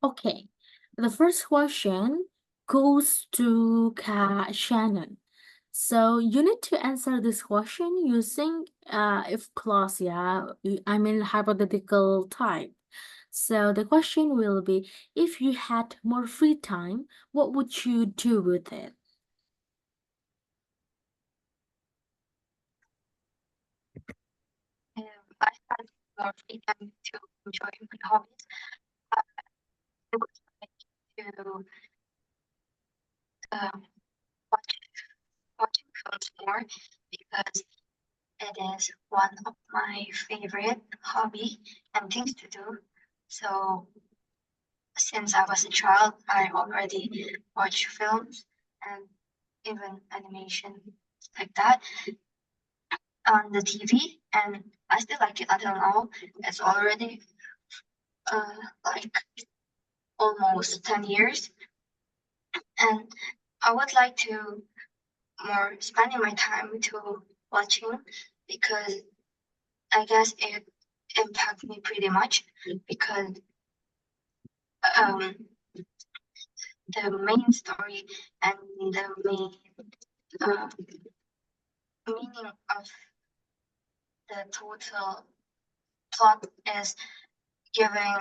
Okay, the first question goes to Kak Shannon. So you need to answer this question using if clause, yeah. I mean hypothetical type. So the question will be, if you had more free time, what would you do with it? If I had more free time to enjoy my hobbies, I would like to watch watching films more because it is one of my favorite hobby and things to do. So since I was a child, I already watch films and even animation like that on the TV, and I still like it until now. It's already like almost 10 years, and I would like to more spending my time to watching because I guess it impacted me pretty much because um the main story and the main meaning of the total plot is giving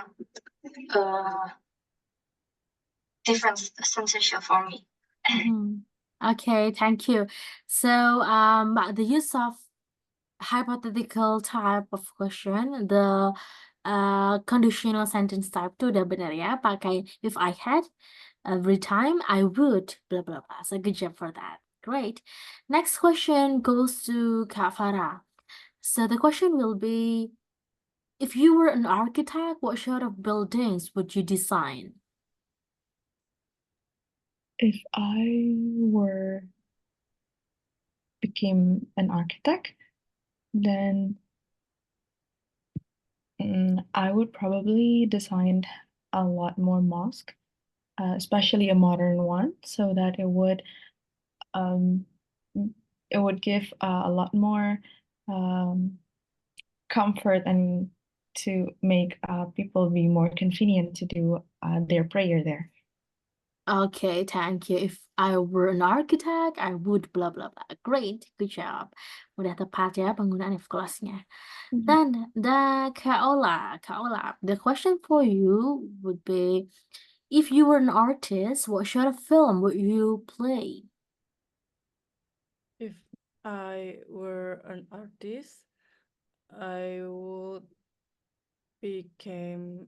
different sensation for me. Mhm. Okay, thank you. So, the use of hypothetical type of question, the conditional sentence type itu udah benar ya, pakai if I had every time I would blah blah blah. So good job for that. Great. Next question goes to Kak Farah. So the question will be, if you were an architect, what sort of buildings would you design? If I became an architect, then I would probably design a lot more mosque, especially a modern one, so that um, it would give a lot more comfort and to make people be more convenient to do their prayer there. Okay, thank you. If I were an architect, I would blah blah blah. Great, good job. Udah tepat ya penggunaan if clause-nya. Mhm. Then Kak Ola, the question for you would be, if you were an artist, what sort of film would you play? If I were an artist, I would become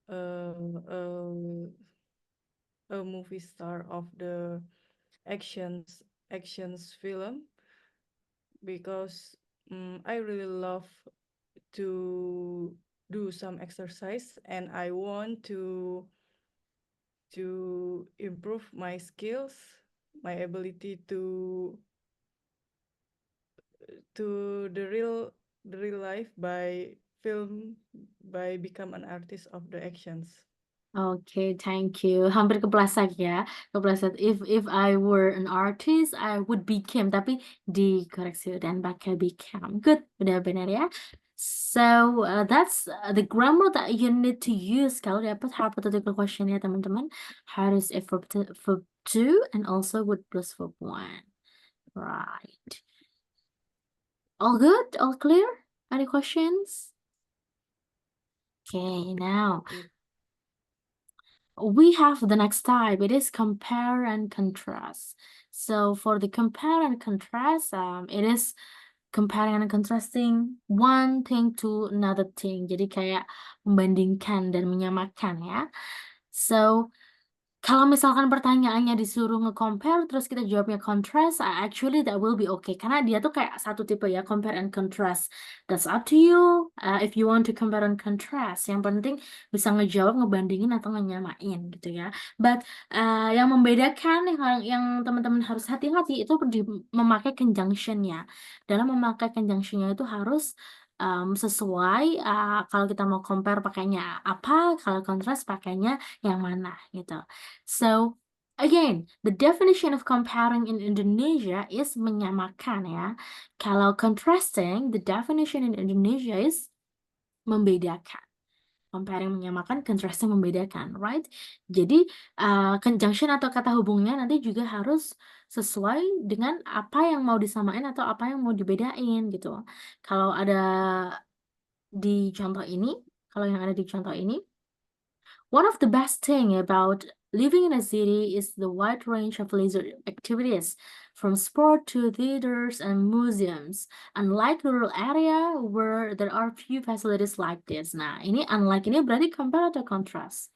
a, a, a movie star of the actions film because I really love to do some exercise and I want to improve my skills, my ability to the real life by become an artist of the actions. Okay, thank you. Hampir kepleset ya. Kepleset. If I were an artist, I would become. Tapi dikoreksi dan pakai become. Good. Udah benar ya. So that's the grammar that you need to use kalau dapat hypothetical question ya teman-teman. Harus verb to and also would plus verb one. Right. All good? All clear? Any questions? Okay, now we have the next type. It is compare and contrast. So for the compare and contrast, it is comparing and contrasting one thing to another thing. Jadi kayak membandingkan dan menyamakan ya. So kalau misalkan pertanyaannya disuruh nge-compare terus kita jawabnya contrast, actually that will be okay. Karena dia tuh kayak satu tipe ya, compare and contrast. That's up to you. If you want to compare and contrast, yang penting bisa ngejawab, ngebandingin atau ngenyamain gitu ya. But yang membedakan yang teman-teman harus hati-hati itu memakai conjunction-nya. Dalam memakai conjunction-nya itu harus sesuai kalau kita mau compare pakainya apa, kalau contrast pakainya yang mana gitu. So again, the definition of comparing in Indonesia is menyamakan ya. Kalau contrasting, the definition in Indonesia is membedakan. Comparing menyamakan, contrasting membedakan, right? Jadi conjunction atau kata hubungnya nanti juga harus sesuai dengan apa yang mau disamain atau apa yang mau dibedain gitu. Kalau ada di contoh ini, kalau yang ada di contoh ini, one of the best thing about living in a city is the wide range of leisure activities, from sport to theaters and museums. Unlike rural area where there are few facilities like this. Nah, ini unlike ini berarti compare atau contrast?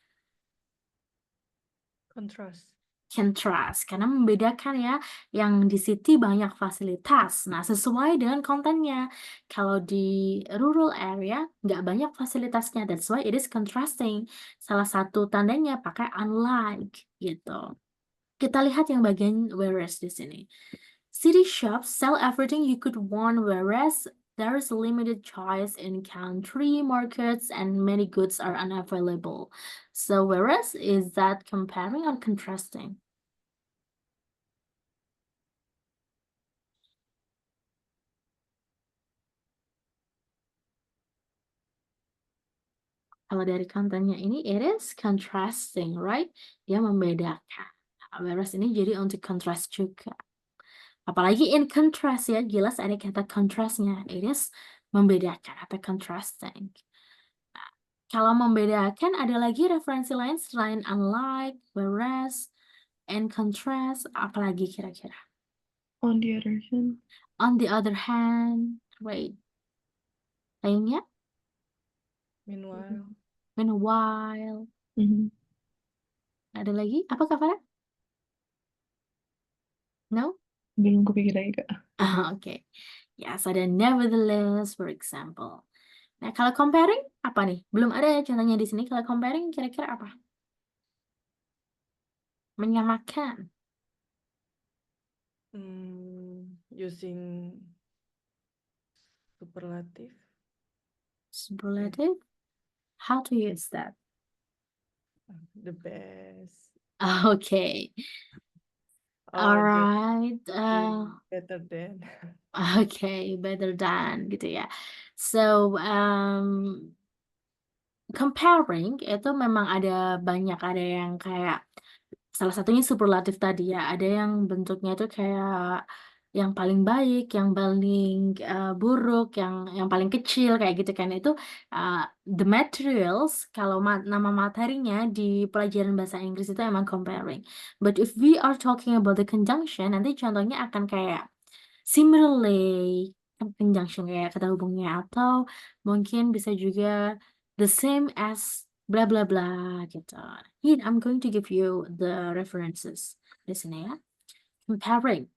Contrast. Contrast, karena membedakan ya, yang di city banyak fasilitas. Nah, sesuai dengan kontennya. Kalau di rural area, nggak banyak fasilitasnya. That's why it is contrasting. Salah satu tandanya pakai unlike, gitu. Kita lihat yang bagian whereas di sini. City shops sell everything you could want, whereas there is a limited choice in country markets and many goods are unavailable. So whereas, is that comparing or contrasting? Kalau dari kontennya ini, it is contrasting, right? Dia membedakan. Whereas ini jadi untuk contrast juga. Apalagi in contrast ya, jelas ada kata contrastnya. It is membedakan atau contrasting. Nah, kalau membedakan ada lagi referensi lain selain unlike, whereas, and contrast. Apalagi kira-kira? On the other hand. On the other hand, wait. Lainnya? Meanwhile. Meanwhile. Mhm. Ada lagi? Apa Kak Farah? No? Belum kepikir lagi, Kak. Okay. Yes, ada nevertheless, for example. Nah, kalau comparing, apa nih? Belum ada ya contohnya di sini. Kalau comparing, kira-kira apa? Menyamakan. Using superlative. Superlative. How to use that? The best. Okay. Or just Alright. better than. Okay, better than gitu ya. So, comparing itu memang ada banyak, ada yang kayak salah satunya superlatif tadi ya, ada yang bentuknya itu kayak yang paling baik, yang paling buruk, yang paling kecil kayak gitu kan. Itu the materials, kalau nama materinya di pelajaran bahasa Inggris itu emang comparing. But if we are talking about the conjunction, nanti contohnya akan kayak similarly, conjunction kayak kata hubungnya, atau mungkin bisa juga the same as bla bla bla gitu. Here I'm going to give you the references di sini ya. Comparing.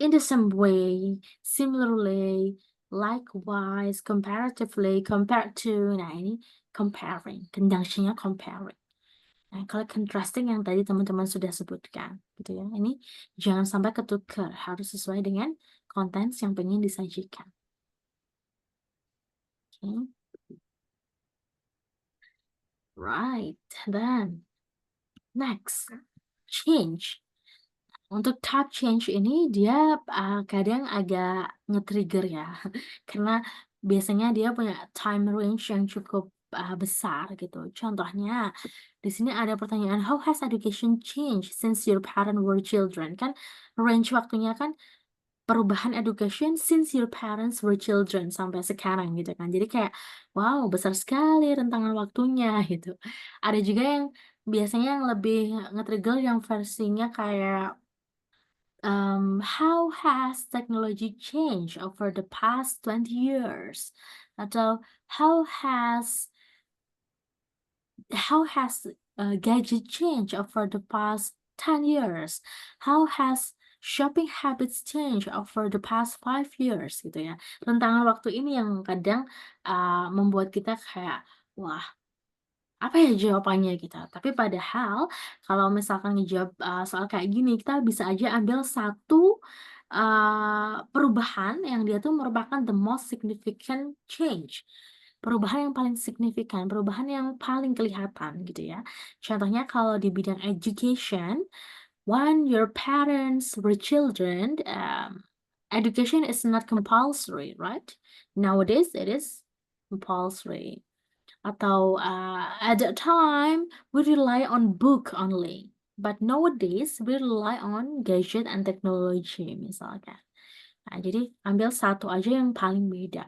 In the same way, similarly, likewise, comparatively, compared to. Nah, ini comparing. Conjunctionnya comparing. Nah, kalau contrasting yang tadi teman-teman sudah sebutkan, gitu ya. Ini jangan sampai ketukar, harus sesuai dengan konten yang pengen disajikan. Okay. Right, then next, change. Untuk type change ini dia kadang agak nge-trigger ya, karena biasanya dia punya time range yang cukup besar gitu. Contohnya, di sini ada pertanyaan, how has education changed since your parents were children? Kan range waktunya kan perubahan education since your parents were children sampai sekarang gitu kan. Jadi kayak, wow, besar sekali rentangan waktunya gitu. Ada juga yang biasanya yang lebih nge-trigger yang versinya kayak how has technology changed over the past 20 years? Atau how has gadget changed over the past 10 years? How has shopping habits changed over the past 5 years gitu ya. Rentangan waktu ini yang kadang membuat kita kayak, wah, apa ya jawabannya kita? Tapi padahal kalau misalkan ngejawab soal kayak gini, kita bisa aja ambil satu perubahan yang dia tuh merupakan the most significant change. Perubahan yang paling signifikan, perubahan yang paling kelihatan gitu ya. Contohnya kalau di bidang education, when your parents were children, education is not compulsory, right? Nowadays it is compulsory. Atau at that time we rely on book only, but nowadays we rely on gadget and technology misalkan. Nah, jadi ambil satu aja yang paling beda.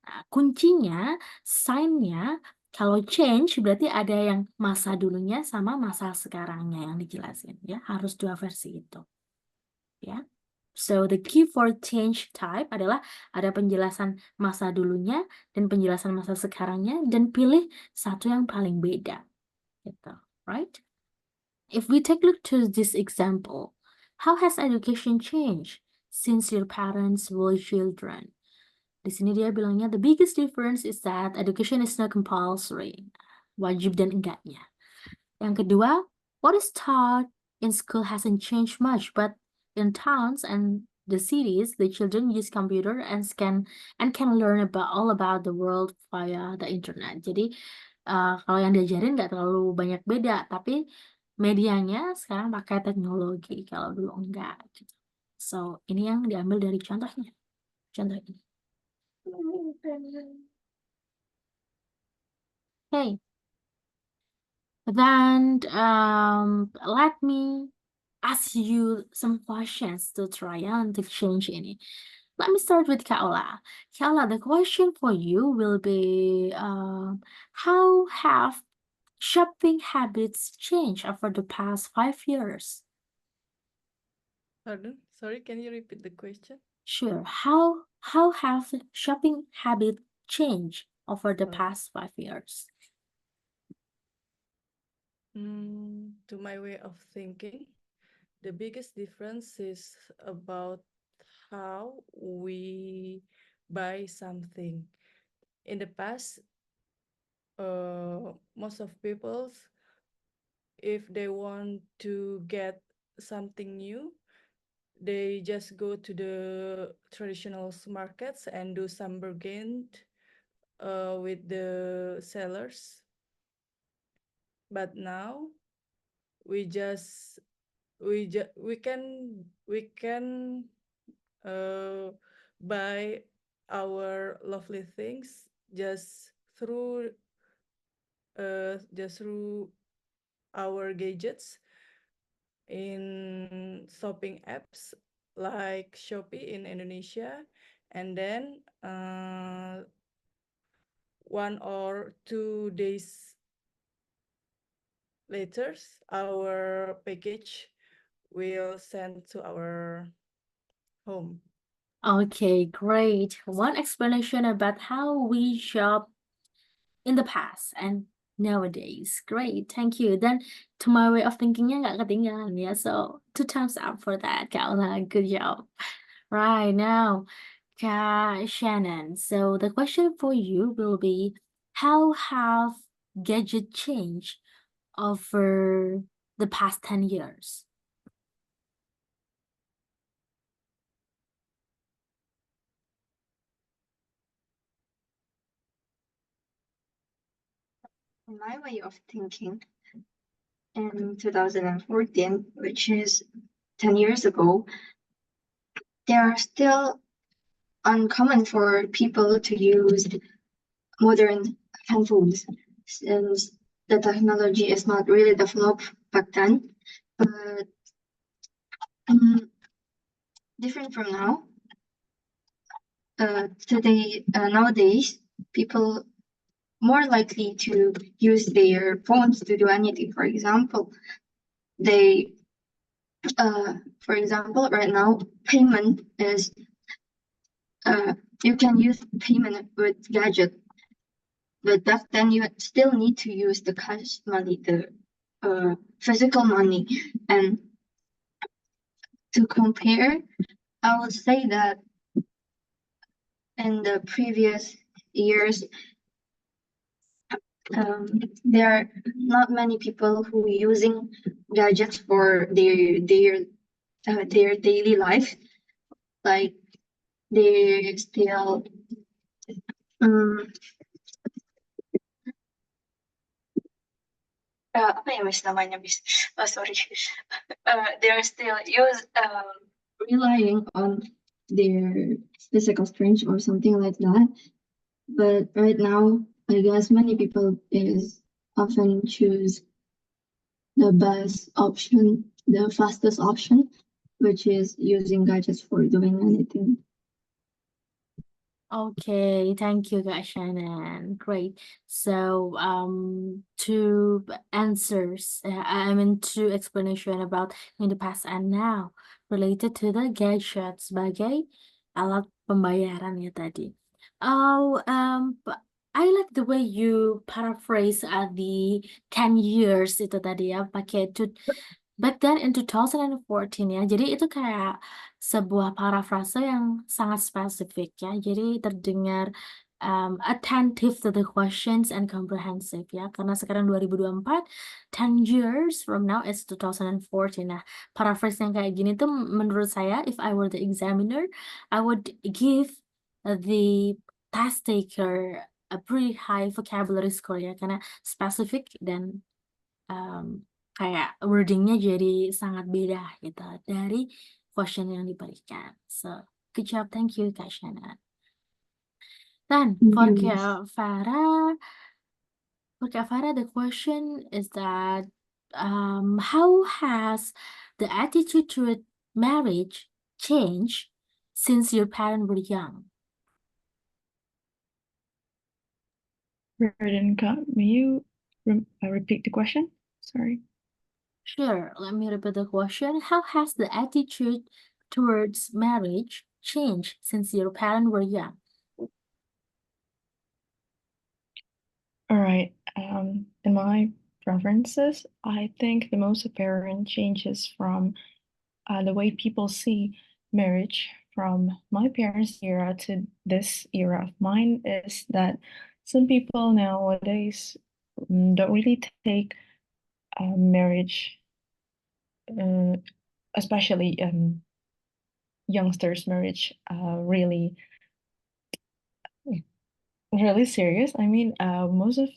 Nah, kuncinya, sign-nya, kalau change berarti ada yang masa dulunya sama masa sekarangnya yang dijelasin ya, harus dua versi itu. Ya. So the key for change type adalah ada penjelasan masa dulunya dan penjelasan masa sekarangnya dan pilih satu yang paling beda. Gitu, right? If we take a look to this example, how has education changed since your parents were children? Di sini dia bilangnya the biggest difference is that education is not compulsory. Wajib dan enggaknya. Yang kedua, what is taught in school hasn't changed much, but in towns and the cities, the children use computer and can learn all about the world via the internet. Jadi kalau yang diajarin nggak terlalu banyak beda, tapi medianya sekarang pakai teknologi, kalau dulu enggak. Gitu. So ini yang diambil dari contohnya. Contoh ini. Okay. Then let me ask you some questions to try and to change ini. Let me start with Kaola. Kaola, the question for you will be how have shopping habits changed over the past 5 years? Pardon? Sorry, can you repeat the question? Sure. How have shopping habits changed over the Oh. past 5 years? To my way of thinking, the biggest difference is about how we buy something. In the past, most of people, if they want to get something new, they just go to the traditional markets and do some bargain with the sellers. But now we can buy our lovely things just through our gadgets in shopping apps like Shopee in Indonesia, and then 1 or 2 days later, our package will send to our home. Okay, great. One explanation about how we shop in the past and nowadays. Great, thank you. Then to my way of thinkingnya nggak ketinggalan ya. So 2 thumbs up for that, Kaola. Good job. Right now, Shannon. So the question for you will be, how have gadget changed over the past 10 years? In my way of thinking, in 2014, which is 10 years ago, they are still uncommon for people to use modern handphones, since the technology is not really developed back then. But different from now, nowadays, people more likely to use their phones to do anything. For example, right now, payment is you can use payment with gadget, but back then you still need to use the cash money, the physical money. And to compare, I would say that in the previous years, there are not many people who are using gadgets for their daily life. Like they still apa ya Miss namanya Miss? Sorry. They're still relying on their physical strength or something like that. But right now, I guess many people is often choose the best option, the fastest option, which is using gadgets for doing anything. Okay, thank you, Kak Shannon. Great. So, two answers, I mean, two explanation about in the past and now related to the gadget sebagai alat pembayaran ya tadi. Oh, but I like the way you paraphrase the 10 years itu tadi ya, pakai to back then in 2014 ya. Jadi itu kayak sebuah parafrase yang sangat spesifik ya. Jadi terdengar attentive to the questions and comprehensive ya. Karena sekarang 2024, 10 years from now is 2014. Nah, paraphrase yang kayak gini tuh menurut saya, if I were the examiner, I would give the test taker a pretty high vocabulary score ya. Karena spesifik dan kayak wordingnya jadi sangat beda gitu dari question yang diberikan. So, good job. Thank you, Kak Shannon. Then, Thank for you, Miss. Kak Farah, the question is that how has the attitude toward marriage changed since your parents were young? Redenka, may you repeat the question? Sorry. Sure, let me repeat the question. How has the attitude towards marriage changed since your parents were young? All right. In my preferences, I think the most apparent changes from the way people see marriage from my parents' era to this era of mine is that some people nowadays don't really take marriage, especially youngsters' marriage, really serious. I mean, most of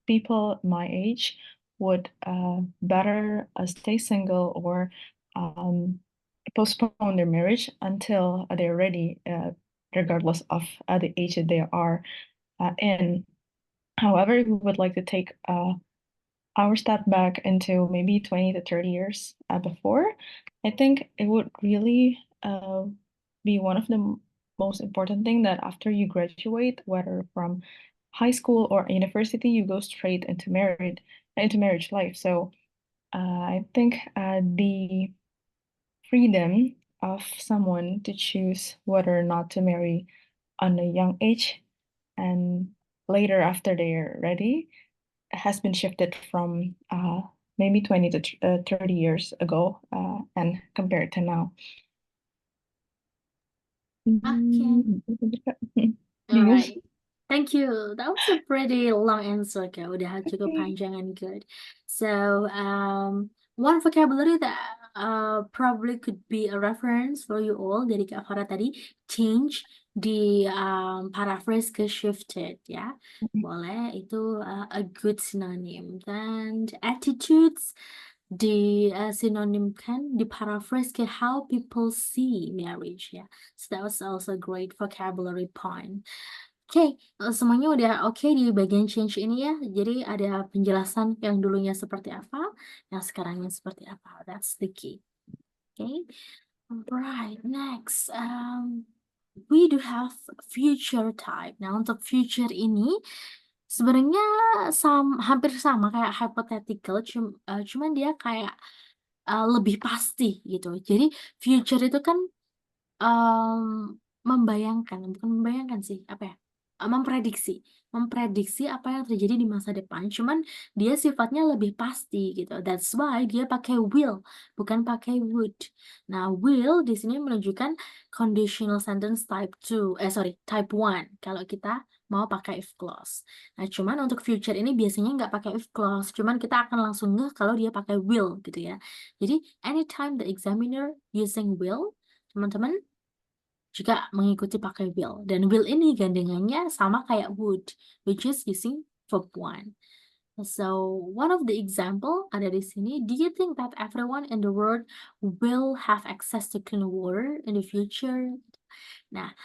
people my age would better stay single or postpone their marriage until they're ready, regardless of the age that they are in. However, we would like to take our step back into maybe 20 to 30 years before. I think it would really be one of the most important thing that after you graduate, whether from high school or university, you go straight into marriage life. So I think the freedom of someone to choose whether or not to marry on a young age and later after they're ready has been shifted from maybe 20 to 30 years ago and compared to now. Okay. All right. Thank you. That was a pretty long answer, Kak. Udah cukup panjang and good. So, one vocabulary that probably could be a reference for you all dari Kak Farah tadi, change di paraphrase ke shifted ya. Boleh, itu a good synonym. Then attitudes synonymkan, di paraphrase ke how people see marriage ya. So that was also a great vocabulary point. Oke, semuanya udah oke di bagian change ini ya. Jadi ada penjelasan yang dulunya seperti apa, yang sekarangnya seperti apa. That's the key. Okay, alright. Next, we do have future type. Nah, untuk future ini sebenarnya hampir sama kayak hypothetical, cuman dia kayak lebih pasti gitu. Jadi future itu kan membayangkan, bukan membayangkan sih, apa ya? Memprediksi apa yang terjadi di masa depan. Cuman dia sifatnya lebih pasti gitu. That's why dia pakai will, bukan pakai would. Nah, will di sini menunjukkan conditional sentence type 2, type 1. Kalau kita mau pakai if clause. Nah, cuman untuk future ini biasanya nggak pakai if clause. Cuman kita akan langsung ngeh kalau dia pakai will gitu ya. Jadi, anytime the examiner using will, teman-teman juga mengikuti pakai will. Dan will ini gandengannya sama kayak would, which is using verb 1. So, one of the example ada di sini. Do you think that everyone in the world will have access to clean water in the future? Nah,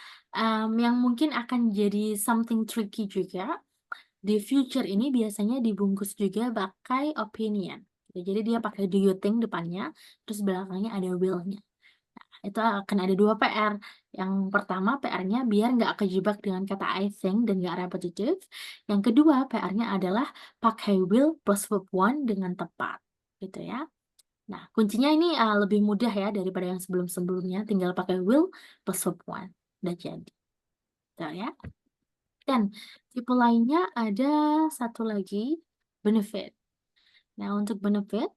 yang mungkin akan jadi something tricky juga di future ini biasanya dibungkus juga pakai opinion. Jadi dia pakai do you think depannya, terus belakangnya ada will-nya. Nah, itu akan ada 2 PR. Yang pertama PR-nya biar nggak kejebak dengan kata I think dan nggak repetitif. Yang kedua PR-nya adalah pakai will plus verb one dengan tepat. Gitu ya. Nah, kuncinya ini lebih mudah ya daripada yang sebelum-sebelumnya. Tinggal pakai will plus verb one. Udah jadi. Gitu ya. Dan tipe lainnya ada satu lagi, benefit. Nah, untuk benefit,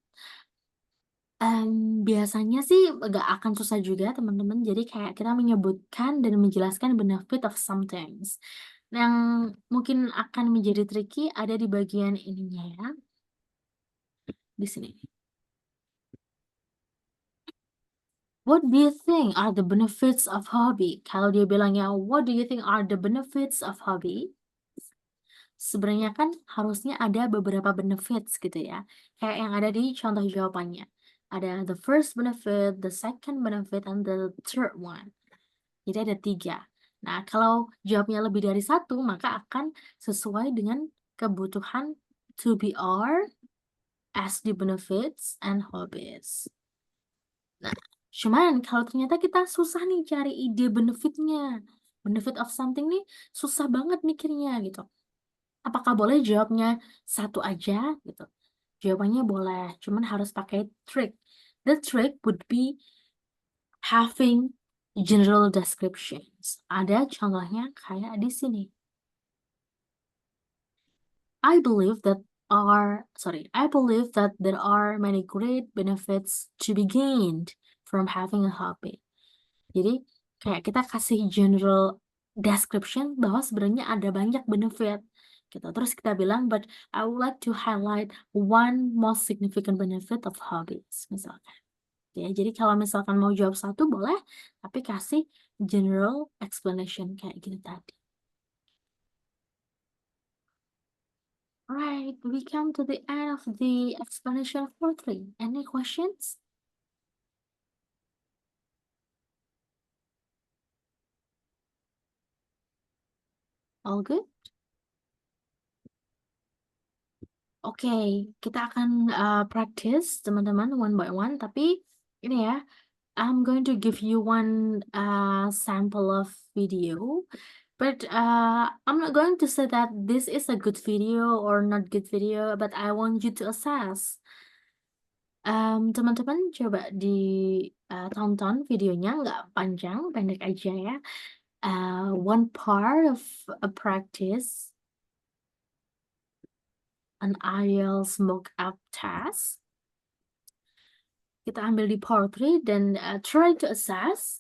biasanya sih nggak akan susah juga teman-teman. Jadi kayak kita menyebutkan dan menjelaskan benefit of some things. Yang mungkin akan menjadi tricky ada di bagian ininya ya. Di sini. What do you think are the benefits of hobby? Kalau dia bilangnya, what do you think are the benefits of hobby? Sebenarnya kan harusnya ada beberapa benefits gitu ya. Kayak yang ada di contoh jawabannya. Ada the first benefit, the second benefit, and the third one. Jadi ada 3. Nah, kalau jawabnya lebih dari 1, maka akan sesuai dengan kebutuhan to be are as the benefits and hobbies. Nah, cuman kalau ternyata kita susah nih cari ide benefitnya. Benefit of something nih susah banget mikirnya gitu. Apakah boleh jawabnya 1 aja gitu? Jawabannya boleh, cuman harus pakai trick. The trick would be having general descriptions. Ada contohnya kayak di sini. I believe that there are many great benefits to be gained from having a hobby. Jadi kayak kita kasih general description bahwa sebenarnya ada banyak benefit gitu. Terus kita bilang, but I would like to highlight one most significant benefit of hobbies, misalkan. Ya, jadi kalau misalkan mau jawab 1 boleh, tapi kasih general explanation kayak gitu tadi. Right, we come to the end of the explanation for 3. Any questions? All good? Oke, kita akan practice teman-teman one by one, tapi ini ya, I'm going to give you one sample of video, but I'm not going to say that this is a good video or not good video, but I want you to assess. Teman-teman coba tonton videonya, nggak panjang, pendek aja ya. One part of a practice an IELTS mock-up test. Kita ambil di part 3 dan try to assess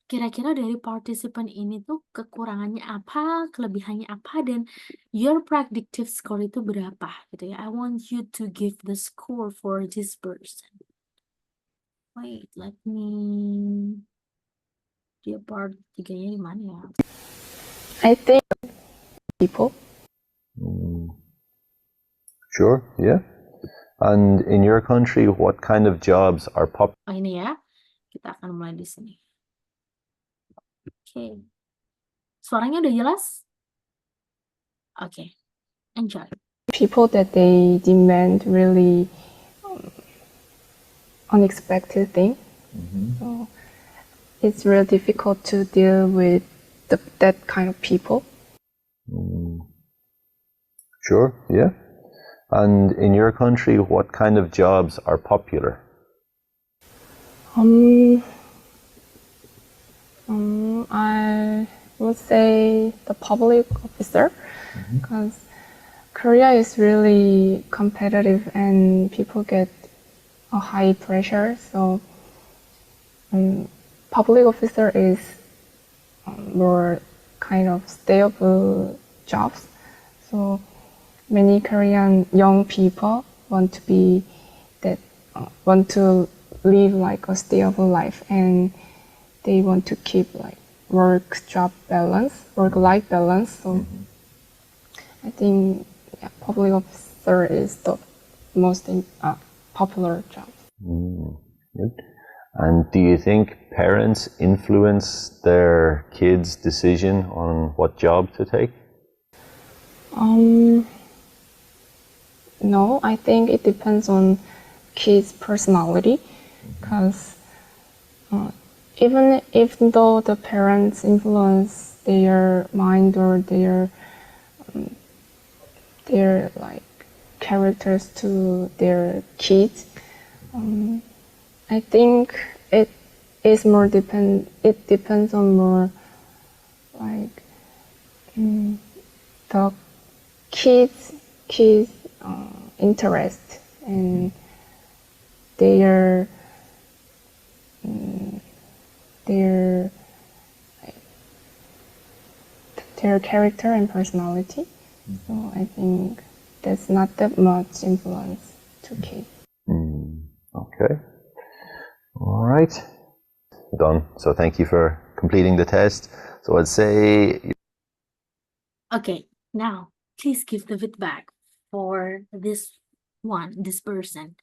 kira-kira dari partisipan ini tuh kekurangannya apa, kelebihannya apa, dan your predictive score itu berapa gitu ya. I want you to give the score for this person. Wait, let me di part 3-nya di mana ya? I think people. Sure, yeah. And in your country, what kind of jobs are popular? Oh, ini ya. Kita akan mulai di sini. Oke. Suaranya udah jelas? Oke. Enjoy. People that they demand really unexpected thing. So it's really difficult to deal with that kind of people. Sure, yeah. And in your country, what kind of jobs are popular? I would say the public officer, because Korea is really competitive and people get a high pressure. So public officer is more kind of stable jobs. So many Korean young people want to live like a stable life, and they want to keep like work-life balance. So I think public officer is the most popular job. Good. And do you think parents influence their kids' decision on what job to take? Um, no, I think it depends on kids' personality, because even though the parents influence their mind or their like characters to their kids, I think it depends on more like the kids interest and their their their character and personality. So I think that's not that much influence to kids. Okay. All right. Done. So thank you for completing the test. So I'd say Okay, now please give the feedback for this person.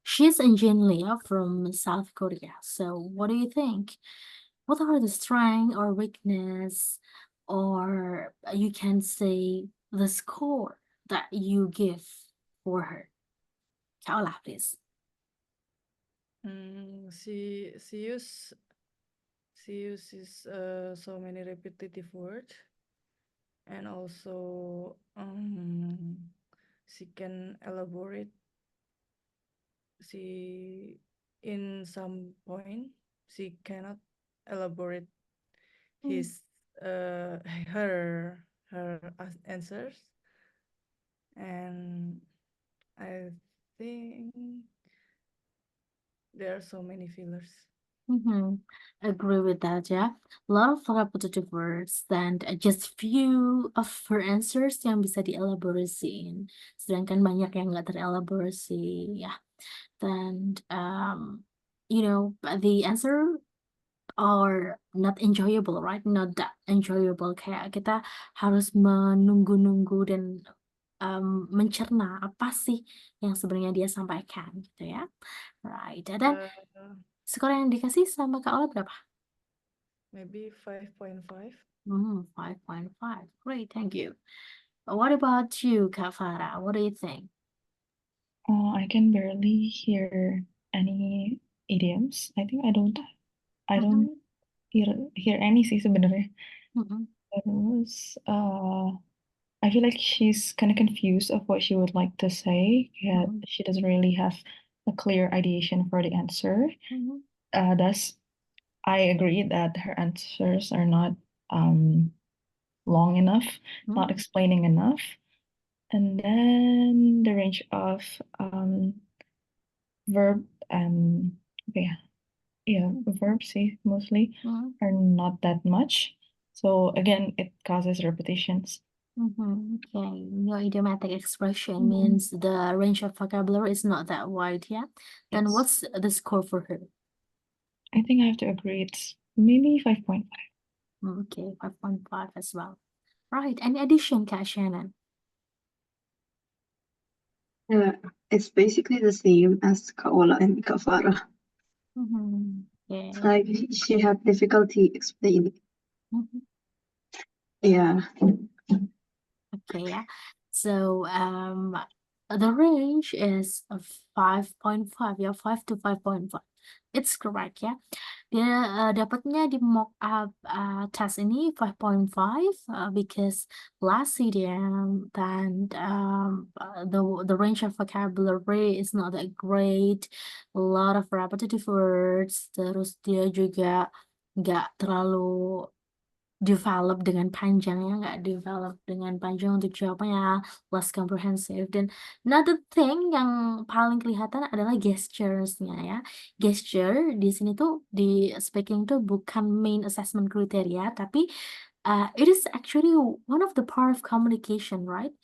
She's Anjin Leah from South Korea. So what do you think? What are the strength or weakness, or you can say the score that you give for her? Kaolah, please. She uses so many repetitive words, and also she can elaborate. She in some point she cannot elaborate his her answers, and I think there are so many fillers. Agree with that, yeah. A lot of repetitive words and just few of her answers yang bisa dielaborasiin. Sedangkan banyak yang nggak terelaborasi, ya. Then, the answer are not enjoyable, right? Not that enjoyable. Kayak kita harus menunggu-nunggu dan mencerna apa sih yang sebenarnya dia sampaikan, gitu ya. Right. Dan skor yang dikasih sama Kak Ola berapa? Maybe 5.5. 5.5. Great, thank you. What about you, Kak Farah? What do you think? I can barely hear any idioms. I think I don't hear any sih sebenarnya. Terus I feel like she's kind of confused of what she would like to say. Yeah, she doesn't really have a clear ideation for the answer. Thus, I agree that her answers are not long enough, not explaining enough. And then the range of verb and verbs mostly are not that much. So again, it causes repetitions. Okay, your idiomatic expression means the range of vocabulary is not that wide, yeah? Then Yes. what's the score for her? I think I have to agree. It's maybe 5.5. Okay, 5.5 as well. Right, any addition, Kak Shannon? It's basically the same as Kaola and Kafara. Okay. It's like she had difficulty explaining. Yeah. Okay, yeah. So the range is 5.5, yeah, 5 to 5.5. It's correct, ya. Dia dapatnya di mock up test ini 5.5 because last idiom and the range of vocabulary is not that great. A lot of repetitive words. Terus dia juga nggak terlalu develop dengan panjang, ya, nggak develop dengan panjang untuk jawabannya, less comprehensive. Dan another thing yang paling kelihatan adalah gestures-nya, ya. Gesture di sini tuh di speaking tuh bukan main assessment criteria, tapi it is actually one of the part of communication, right?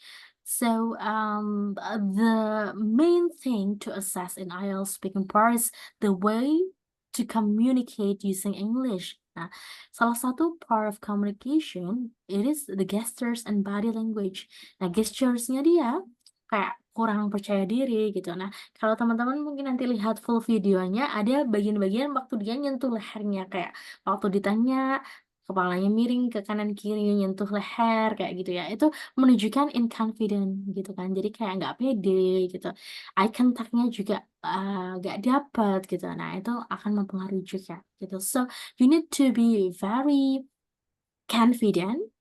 So the main thing to assess in IELTS speaking part is the way to communicate using English. Nah, salah satu part of communication, it is the gestures and body language. Nah, gestures-nya dia kayak kurang percaya diri gitu. Nah, kalau teman-teman mungkin nanti lihat full videonya, ada bagian-bagian waktu dia nyentuh lehernya, kayak waktu ditanya kepalanya miring ke kanan kiri, nyentuh leher kayak gitu ya. Itu menunjukkan inconfident gitu kan. Jadi kayak nggak pede gitu. Eye contact-nya juga nggak dapat gitu. Nah, itu akan mempengaruhi juga gitu. So, you need to be very confident.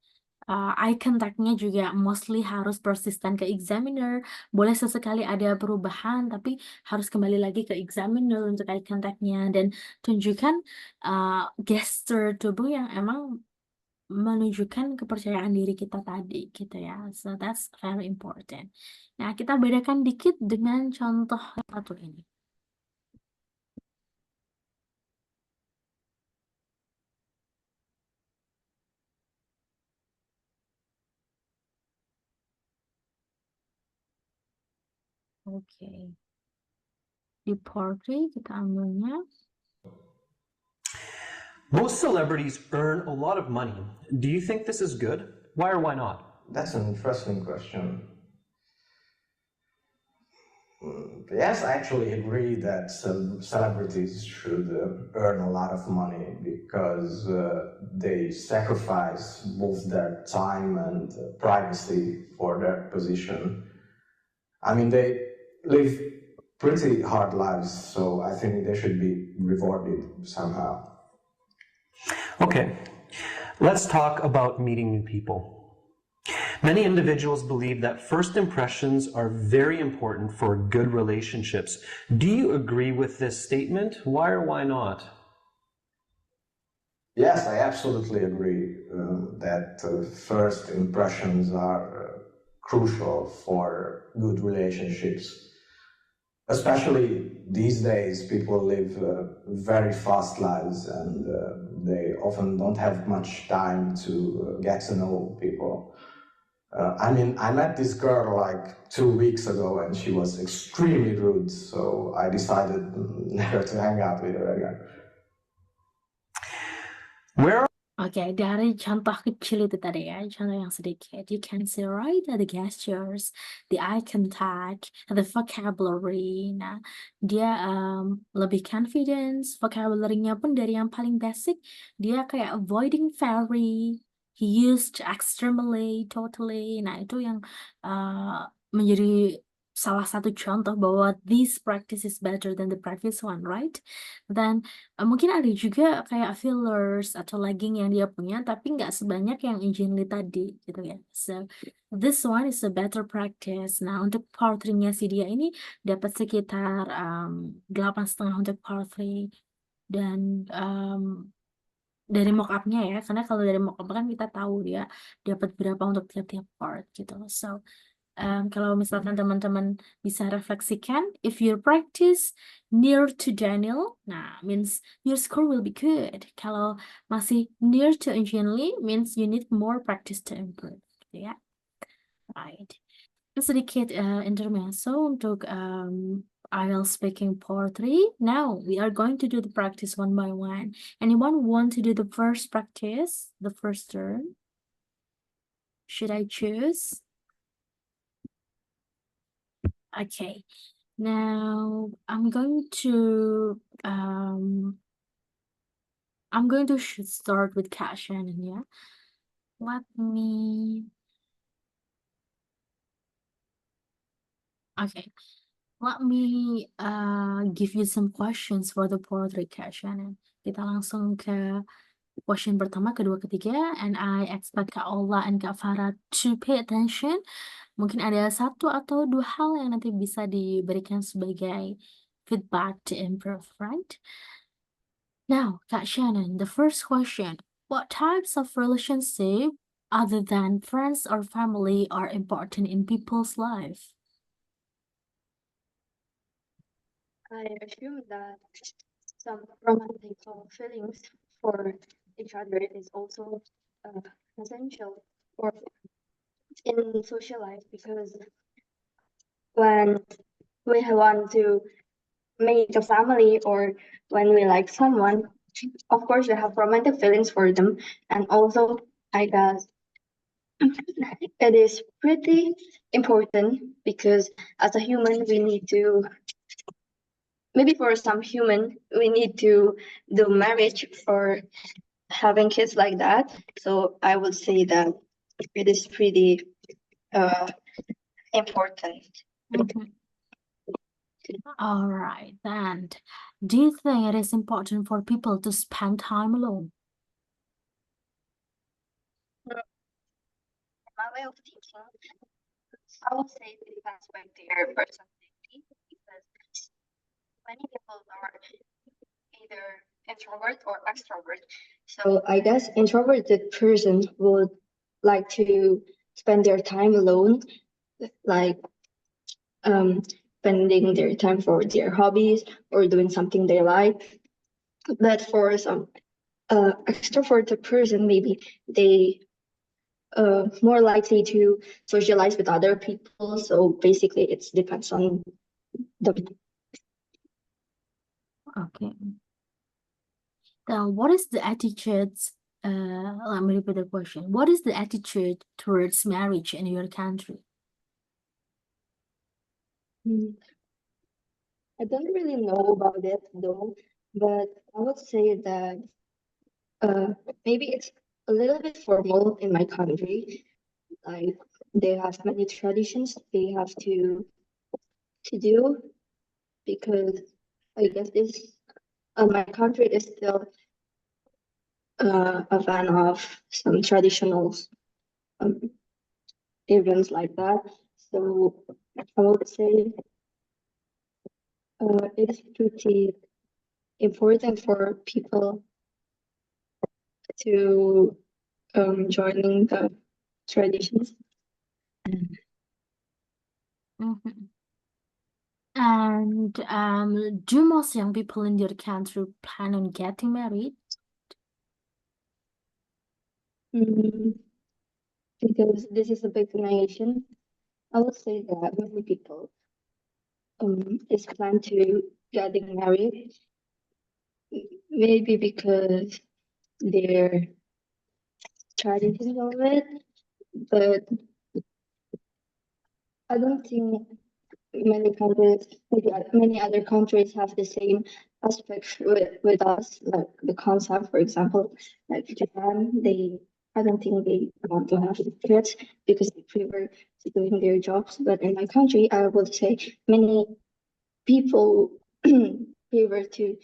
Eye contact-nya juga mostly harus persisten ke examiner. Boleh sesekali ada perubahan, tapi harus kembali lagi ke examiner untuk eye contact-nya. Dan tunjukkan gesture tubuh yang emang menunjukkan kepercayaan diri kita tadi gitu ya. So that's very important. Nah, kita bedakan dikit dengan contoh satu ini. Oke. Di portrait kita ambilnya. Most celebrities earn a lot of money. Do you think this is good? Why or why not? That's an interesting question. Yes, I actually agree that celebrities should earn a lot of money because they sacrifice both their time and privacy for their position. I mean, they live pretty hard lives, so I think they should be rewarded somehow. Okay, let's talk about meeting new people. Many individuals believe that first impressions are very important for good relationships. Do you agree with this statement? Why or why not? Yes, I absolutely agree that first impressions are crucial for good relationships. Especially these days, people live very fast lives and they often don't have much time to get to know people. I mean, I met this girl like 2 weeks ago and she was extremely rude, so I decided never to hang out with her again. Where Oke, dari contoh kecil itu tadi ya, contoh yang sedikit. You can see right the gestures, the eye contact, the vocabulary. Nah, dia lebih confidence, vocabulary-nya pun dari yang paling basic, dia kayak avoiding very, he used extremely, totally. Nah, itu yang menjadi salah satu contoh bahwa this practice is better than the previous one, right? Dan mungkin ada juga kayak fillers atau lagging yang dia punya, tapi nggak sebanyak yang Injinli tadi gitu ya. So this one is a better practice. Nah, untuk part 3-nya si dia ini dapat sekitar 8,5 untuk part 3 dan dari mock-up-nya ya, karena kalau dari mock-up kan kita tahu dia dapat berapa untuk tiap-tiap part gitu. So kalau misalkan teman-teman bisa refleksikan, if you practice near to Daniel, nah means your score will be good. Kalau masih near to Injinli, means you need more practice to improve. Gitu ya, right. Sedikit intermezzo untuk IELTS speaking part 3. Now we are going to do the practice one by one. Anyone want to do the first practice, the first turn? Should I choose? Okay, now I'm going to start with Kat Shannon, yeah. Let me give you some questions for the portrait, Kat Shannon. Kita langsung ke question pertama, kedua, ketiga, and I expect Kak Ola and Kak Farah to pay attention. Mungkin ada satu atau dua hal yang nanti bisa diberikan sebagai feedback to improve, right? Now, Kak Shannon, the first question. What types of relationship other than friends or family are important in people's life? I assume that some romantic feelings for each other is also essential for in social life, because when we want to make a family or when we like someone, of course we have romantic feelings for them, and also I guess it is pretty important because as a human we need to, maybe for some human we need to do marriage or having kids like that. So I would say that it is pretty important. Mhm. All right. And do you think it is important for people to spend time alone? My way of thinking, I would say it depends on their personality, because many people are either introvert or extrovert. So I guess introverted person would like to spend their time alone, like spending their time for their hobbies or doing something they like. But for some extroverted person, maybe they more likely to socialize with other people. So basically, it depends on the. Okay. Then what is the attitude? Let me repeat the question. What is the attitude towards marriage in your country? I don't really know about it though, but I would say that maybe it's a little bit formal in my country. Like they have many traditions they have to do, because I guess this my country is still a fan of some traditional events like that. So I would say it is pretty important for people to joining the traditions. Mhm. And do most young people in your country plan on getting married? Because this is a big nation, I would say that many people is plan to getting married, maybe because they're traditions of it, but I don't think many countries, many other countries have the same aspect with us, like the concept, for example, like Japan, I don't think they want to have kids because they prefer doing their jobs. But in my country, I would say many people prefer to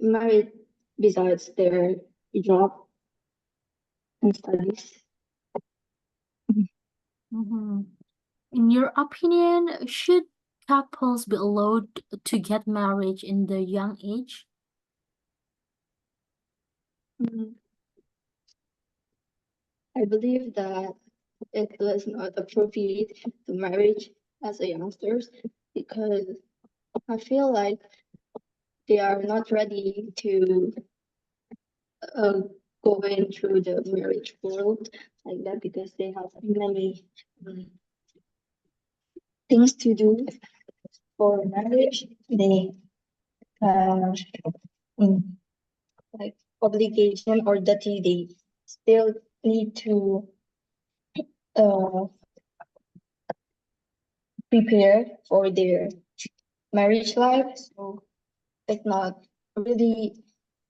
marry besides their job and studies. Mhm. In your opinion, should couples be allowed to get married in the young age? I believe that it was not appropriate to marriage as a youngsters, because I feel like they are not ready to go in through the marriage world like that, because they have many things to do for marriage. They have like obligation or duty. They still need to prepare for their marriage life. So it's not really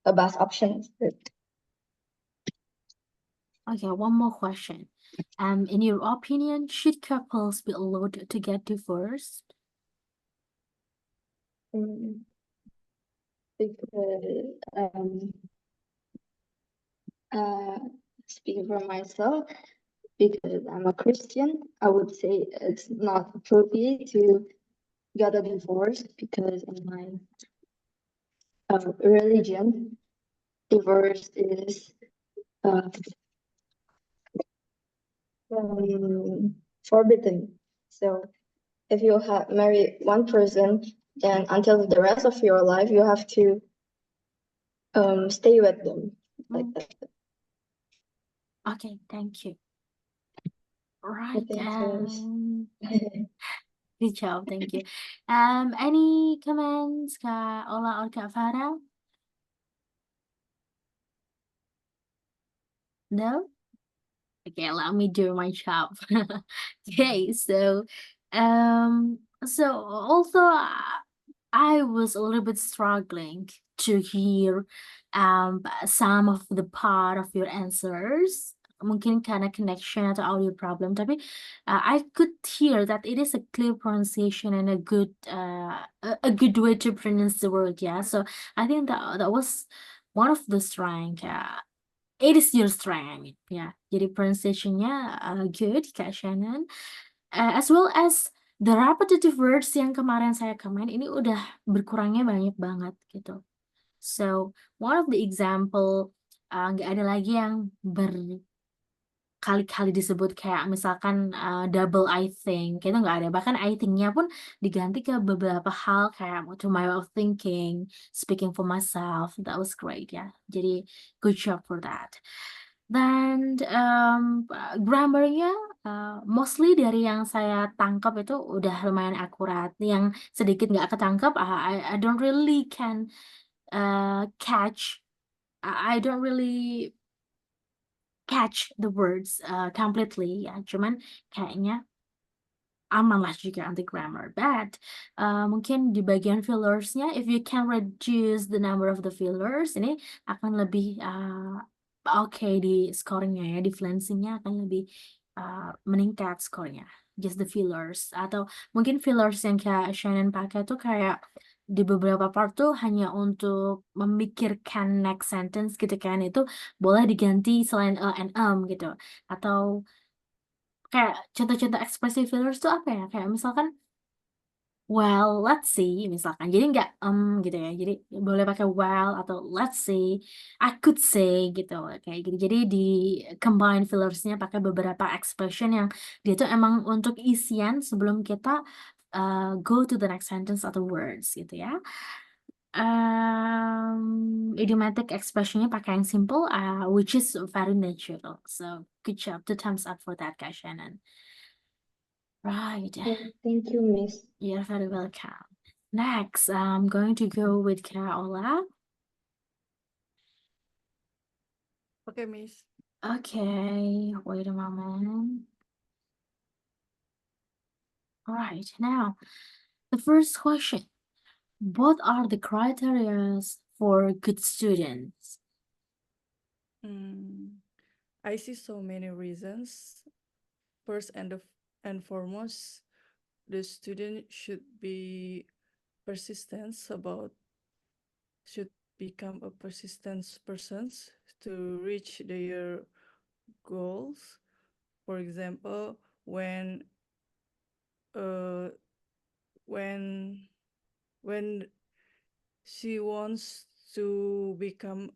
a best option. Okay, one more question. In your opinion, should couples be allowed to get divorced? Because speaking for myself, because I'm a Christian, I would say it's not appropriate to get a divorce, because in my religion, divorce is forbidden. So if you have married one person, then until the rest of your life, you have to stay with them like that. Okay, thank you. Right, good job, thank you. Any comments, Kak Ola or Kak Farah? No? Okay, allow me do my job. Okay, so also I was a little bit struggling to hear some of the part of your answers. Mungkin karena connection atau audio problem, tapi I could hear that it is a clear pronunciation and a good way to pronounce the word. Yeah, so I think that was one of the strength. It is your strength, I mean. Yeah, jadi pronunciation-nya good, Kak Shannon. As well as the repetitive words yang kemarin saya comment ini udah berkurangnya banyak banget gitu. So one of the example nggak ada lagi yang berkali-kali disebut kayak misalkan double I think, itu nggak ada. Bahkan I think-nya pun diganti ke beberapa hal kayak to my way of thinking, speaking for myself. That was great ya. Jadi good job for that. Dan grammar-nya mostly dari yang saya tangkap itu udah lumayan akurat. Yang sedikit nggak ketangkap, I don't really can catch. I don't really catch the words completely ya. Cuman kayaknya aman lah juga anti grammar. But mungkin di bagian fillers-nya, if you can reduce the number of the fillers, ini akan lebih oke di scoring-nya ya, di fluency-nya akan lebih meningkat skornya. Just the fillers. Atau mungkin fillers yang kayak Shannon pakai tuh kayak di beberapa part tuh hanya untuk memikirkan next sentence gitu kan, itu boleh diganti selain and gitu. Atau kayak contoh-contoh ekspresi fillers tuh apa ya, kayak misalkan well let's see misalkan, jadi nggak gitu ya, jadi boleh pakai well atau let's see, I could say gitu kayak gitu. Jadi di combine fillersnya pakai beberapa expression yang dia tuh emang untuk isian sebelum kita go to the next sentence atau words gitu ya. Idiomatic expressionnya pakai yang simple, which is very natural. So good job, 2 thumbs up for that, Kak Shannon. Right. Thank you, Miss. You're very welcome. Next, I'm going to go with Kak Ola. Okay, Miss. Okay, wait a moment. All right, now the first question. What are the criteria for good students? I see so many reasons. First and foremost, the student should be should become a persistent person to reach their goals. For example, when she wants to become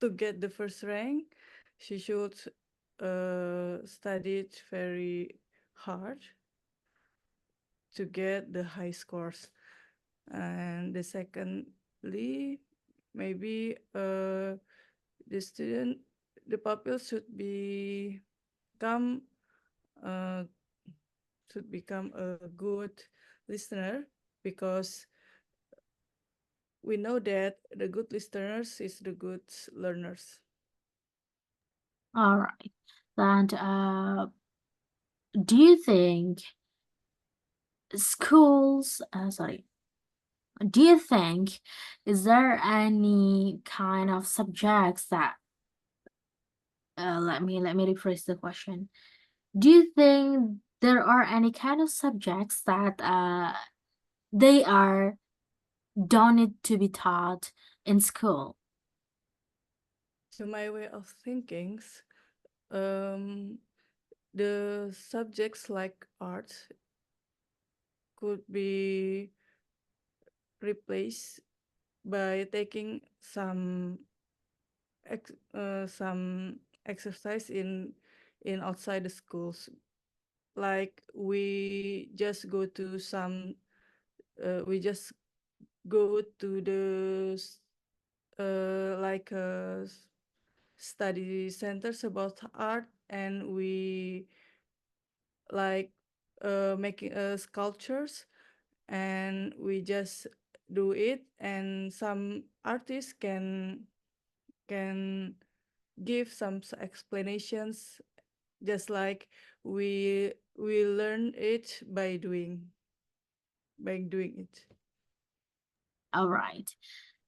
to get the first rank, she should study it very hard to get the high scores. And the secondly, maybe the pupil should become a good listener, because we know that the good listeners is the good learners. All right. And do you think do you think, is there any kind of subjects that, let me rephrase the question. Do you think there are any kind of subjects that they don't need to be taught in school? To my way of thinking, the subjects like art could be replaced by taking some exercise in outside the schools. Like we just go to the study centers about art, and we like making sculptures, and we just do it, and some artists can give some explanations, just like we learn it by doing. by doing it. All right.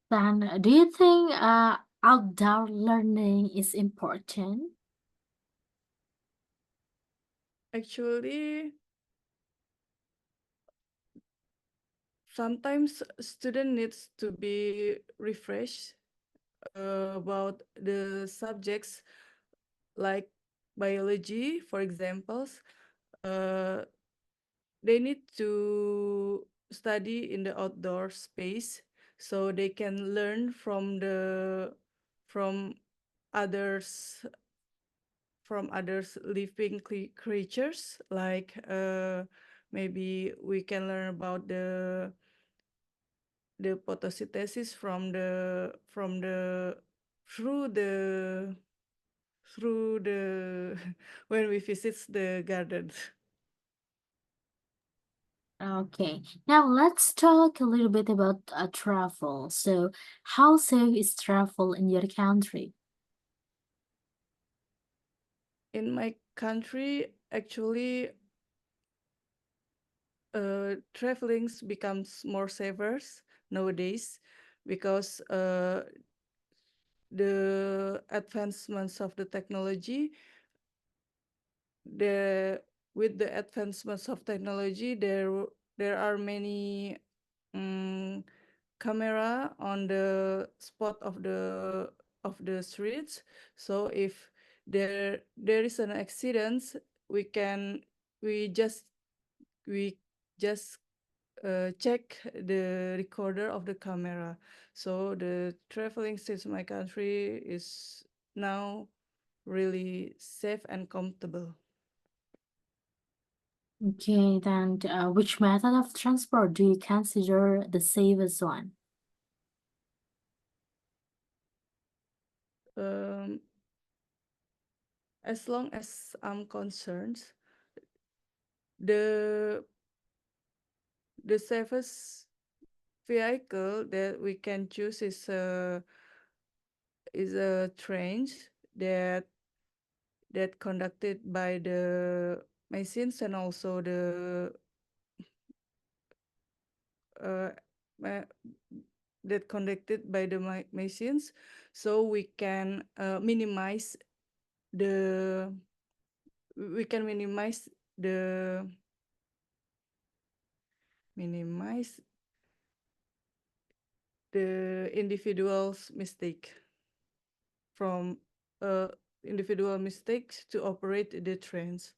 Then, do you think outdoor learning is important? Actually, sometimes student needs to be refreshed about the subjects like biology, for examples. They need to study in the outdoor space so they can learn from others living creatures, like maybe we can learn about the photosynthesis from the through the through the when we visit the gardens. Okay, now let's talk a little bit about travel. So, how safe is travel in your country? In my country, actually, traveling becomes more safer nowadays because the advancements of the technology, with the advancements of technology, there are many camera on the spot of the streets. So if there is an accident, we just we just check the recorder of the camera. So the traveling since my country is now really safe and comfortable. Okay, then which method of transport do you consider the safest one? As long as I'm concerned, the safest vehicle that we can choose is a train that conducted by the machines, and also the that conducted by the machines, so we can minimize the individual's mistake from individual mistakes to operate the trains.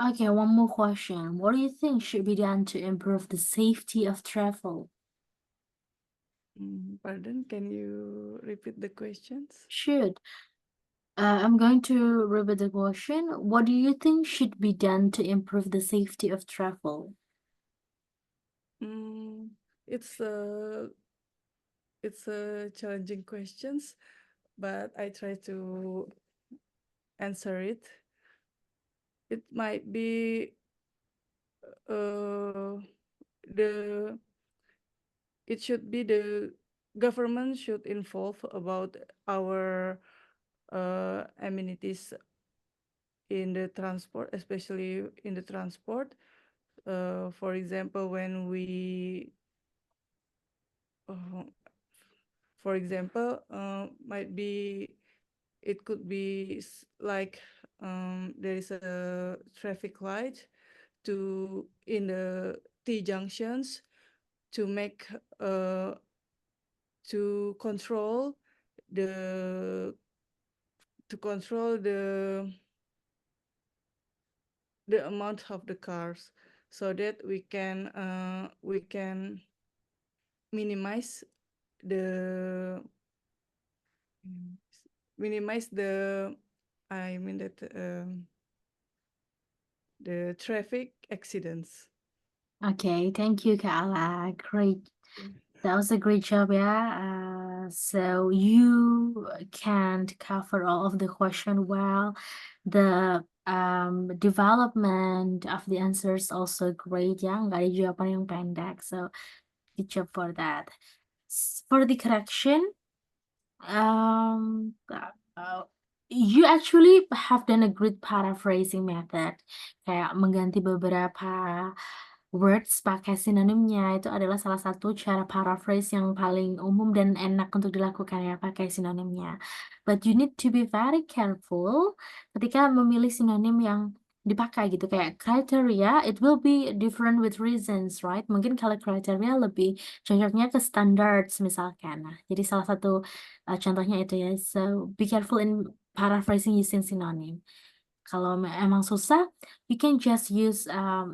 Okay, one more question. What do you think should be done to improve the safety of travel? Pardon, can you repeat the questions? Should. I'm going to repeat the question. What do you think should be done to improve the safety of travel? It's a challenging questions, but I try to answer it. It might be it should be the government should involve about our amenities in the transport, especially in the transport. For example, when we for example, might be it could be like there is a traffic light in the T junctions to make to control the amount of the cars, so that we can minimize the the traffic accidents. Okay, thank you, Kala. Great. That was a great job, yeah. So you can't cover all of the question well. The development of the answers also great, ya. Nggak ada jawaban yang pendek. So good job for that. For the correction, you actually have done a great paraphrasing method. Kayak mengganti beberapa words pakai sinonimnya itu adalah salah satu cara paraphrase yang paling umum dan enak untuk dilakukan ya, pakai sinonimnya. But you need to be very careful ketika memilih sinonim yang dipakai gitu. Kayak criteria, it will be different with reasons, right? Mungkin kalau kriteria lebih cocoknya ke standards misalkan. Nah, jadi salah satu contohnya itu ya. So be careful in paraphrasing using synonym. Kalau emang susah, you can just use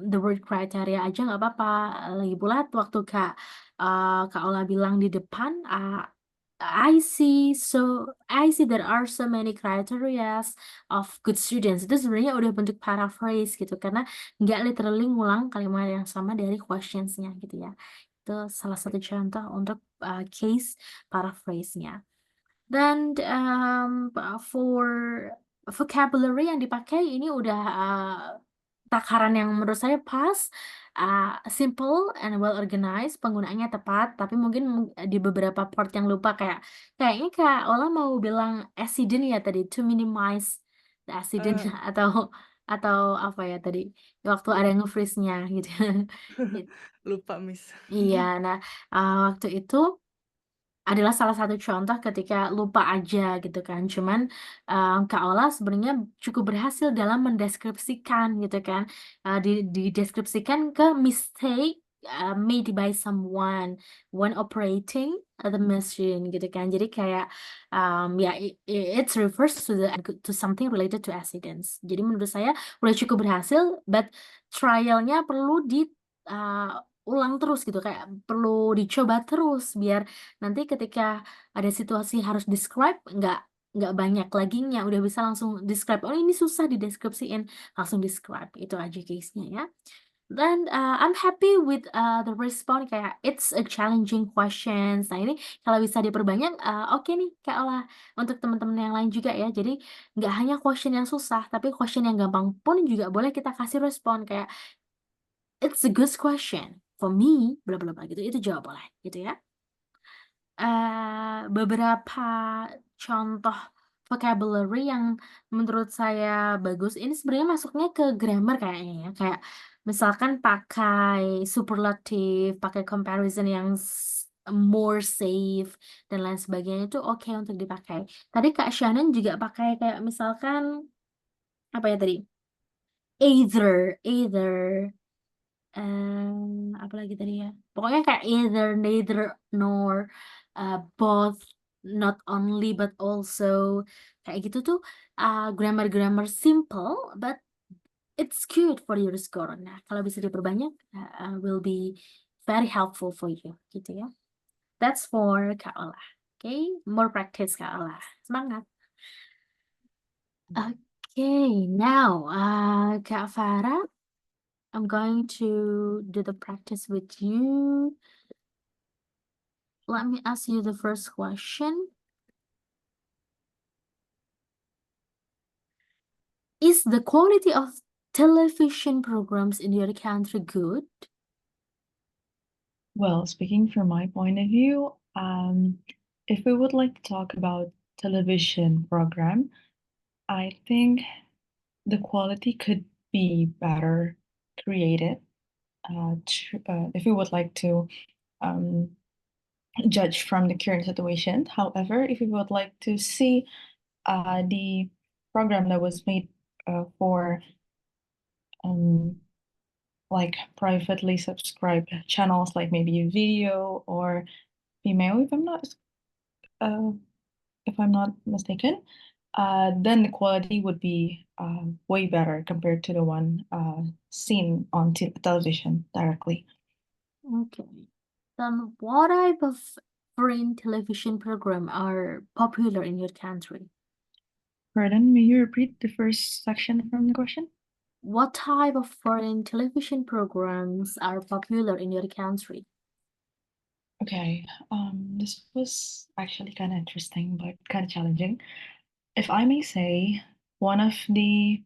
the word criteria aja nggak apa-apa. Lagi pula waktu Kak Ola bilang di depan, I see there are so many criteria of good students. Itu sebenarnya udah bentuk paraphrase gitu karena nggak literally ngulang kalimat yang sama dari questionsnya gitu ya. Itu salah satu contoh untuk case paraphrase-nya. Dan for vocabulary yang dipakai ini udah takaran yang menurut saya pas, simple and well organized, penggunaannya tepat, tapi mungkin di beberapa part yang lupa kayaknya Kak Ola mau bilang accident ya tadi, to minimize the accident atau apa ya tadi waktu ada nge-freeze-nya gitu. Lupa, Miss. Iya, nah waktu itu adalah salah satu contoh ketika lupa aja gitu kan. Cuman Kak Ola sebenarnya cukup berhasil dalam mendeskripsikan gitu kan. Dideskripsikan ke mistake made by someone when operating the machine gitu kan. Jadi kayak ya it refers to something related to accidents. Jadi menurut saya udah cukup berhasil, but trialnya perlu ulang terus gitu, kayak perlu dicoba terus biar nanti ketika ada situasi harus describe nggak banyak laginya, udah bisa langsung describe. Oh ini susah dideskripsiin, langsung describe. Itu aja case-nya ya. Dan I'm happy with the response, kayak it's a challenging questions. Nah ini kalau bisa diperbanyak, oke nih Kak Ola untuk teman-teman yang lain juga ya. Jadi nggak hanya question yang susah, tapi question yang gampang pun juga boleh kita kasih respon kayak it's a good question for me, bla bla bla gitu. Itu jawab boleh gitu ya. Beberapa contoh vocabulary yang menurut saya bagus ini sebenarnya masuknya ke grammar kayaknya ya. Kayak misalkan pakai superlative, pakai comparison yang more safe dan lain sebagainya itu oke untuk dipakai. Tadi Kak Shannon juga pakai kayak misalkan apa ya tadi? Either apa lagi tadi ya? Pokoknya kayak either, neither, nor, both, not only but also, kayak gitu tuh grammar simple but it's good for your score. Nah, kalau bisa diperbanyak will be very helpful for you gitu ya. That's for Kak Ola. Okay, more practice Kak Ola. Semangat. Okay, now Kak Farah, I'm going to do the practice with you. Let me ask you the first question. Is the quality of television programs in your country good? Well, speaking from my point of view, if we would like to talk about television program, I think the quality could be better created. If we would like to judge from the current situation. However, if we would like to see the program that was made for like privately subscribed channels, like maybe Video or Vimeo, if I'm not mistaken, then the quality would be way better compared to the one seen on television directly. Okay. Then what type of foreign television program are popular in your country? Pardon, may you repeat the first section from the question? What type of foreign television programs are popular in your country? Okay, this was actually kind of interesting, but kind of challenging. If I may say, one of the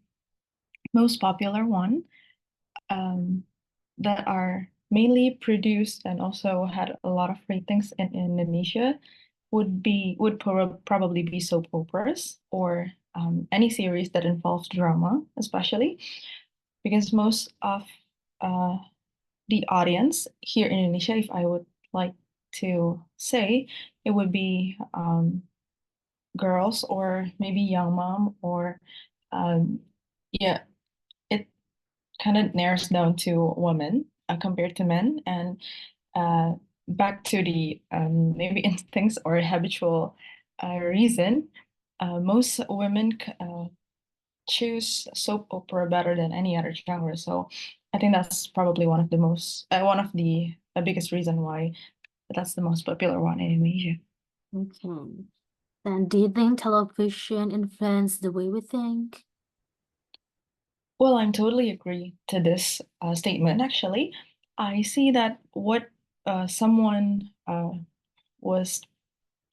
most popular one that are mainly produced and also had a lot of ratings in Indonesia would probably be soap operas or any series that involves drama, especially because most of the audience here in Indonesia, if I would like to say, it would be girls or maybe young mom or yeah, it kind of narrows down to women compared to men. And back to the maybe instincts or habitual reason, most women choose soap opera better than any other genre. So I think that's probably one of the biggest reason why that's the most popular one in Indonesia. Okay. Then do you think television influenced the way we think? Well, I'm totally agree to this statement. Actually, I see that what someone was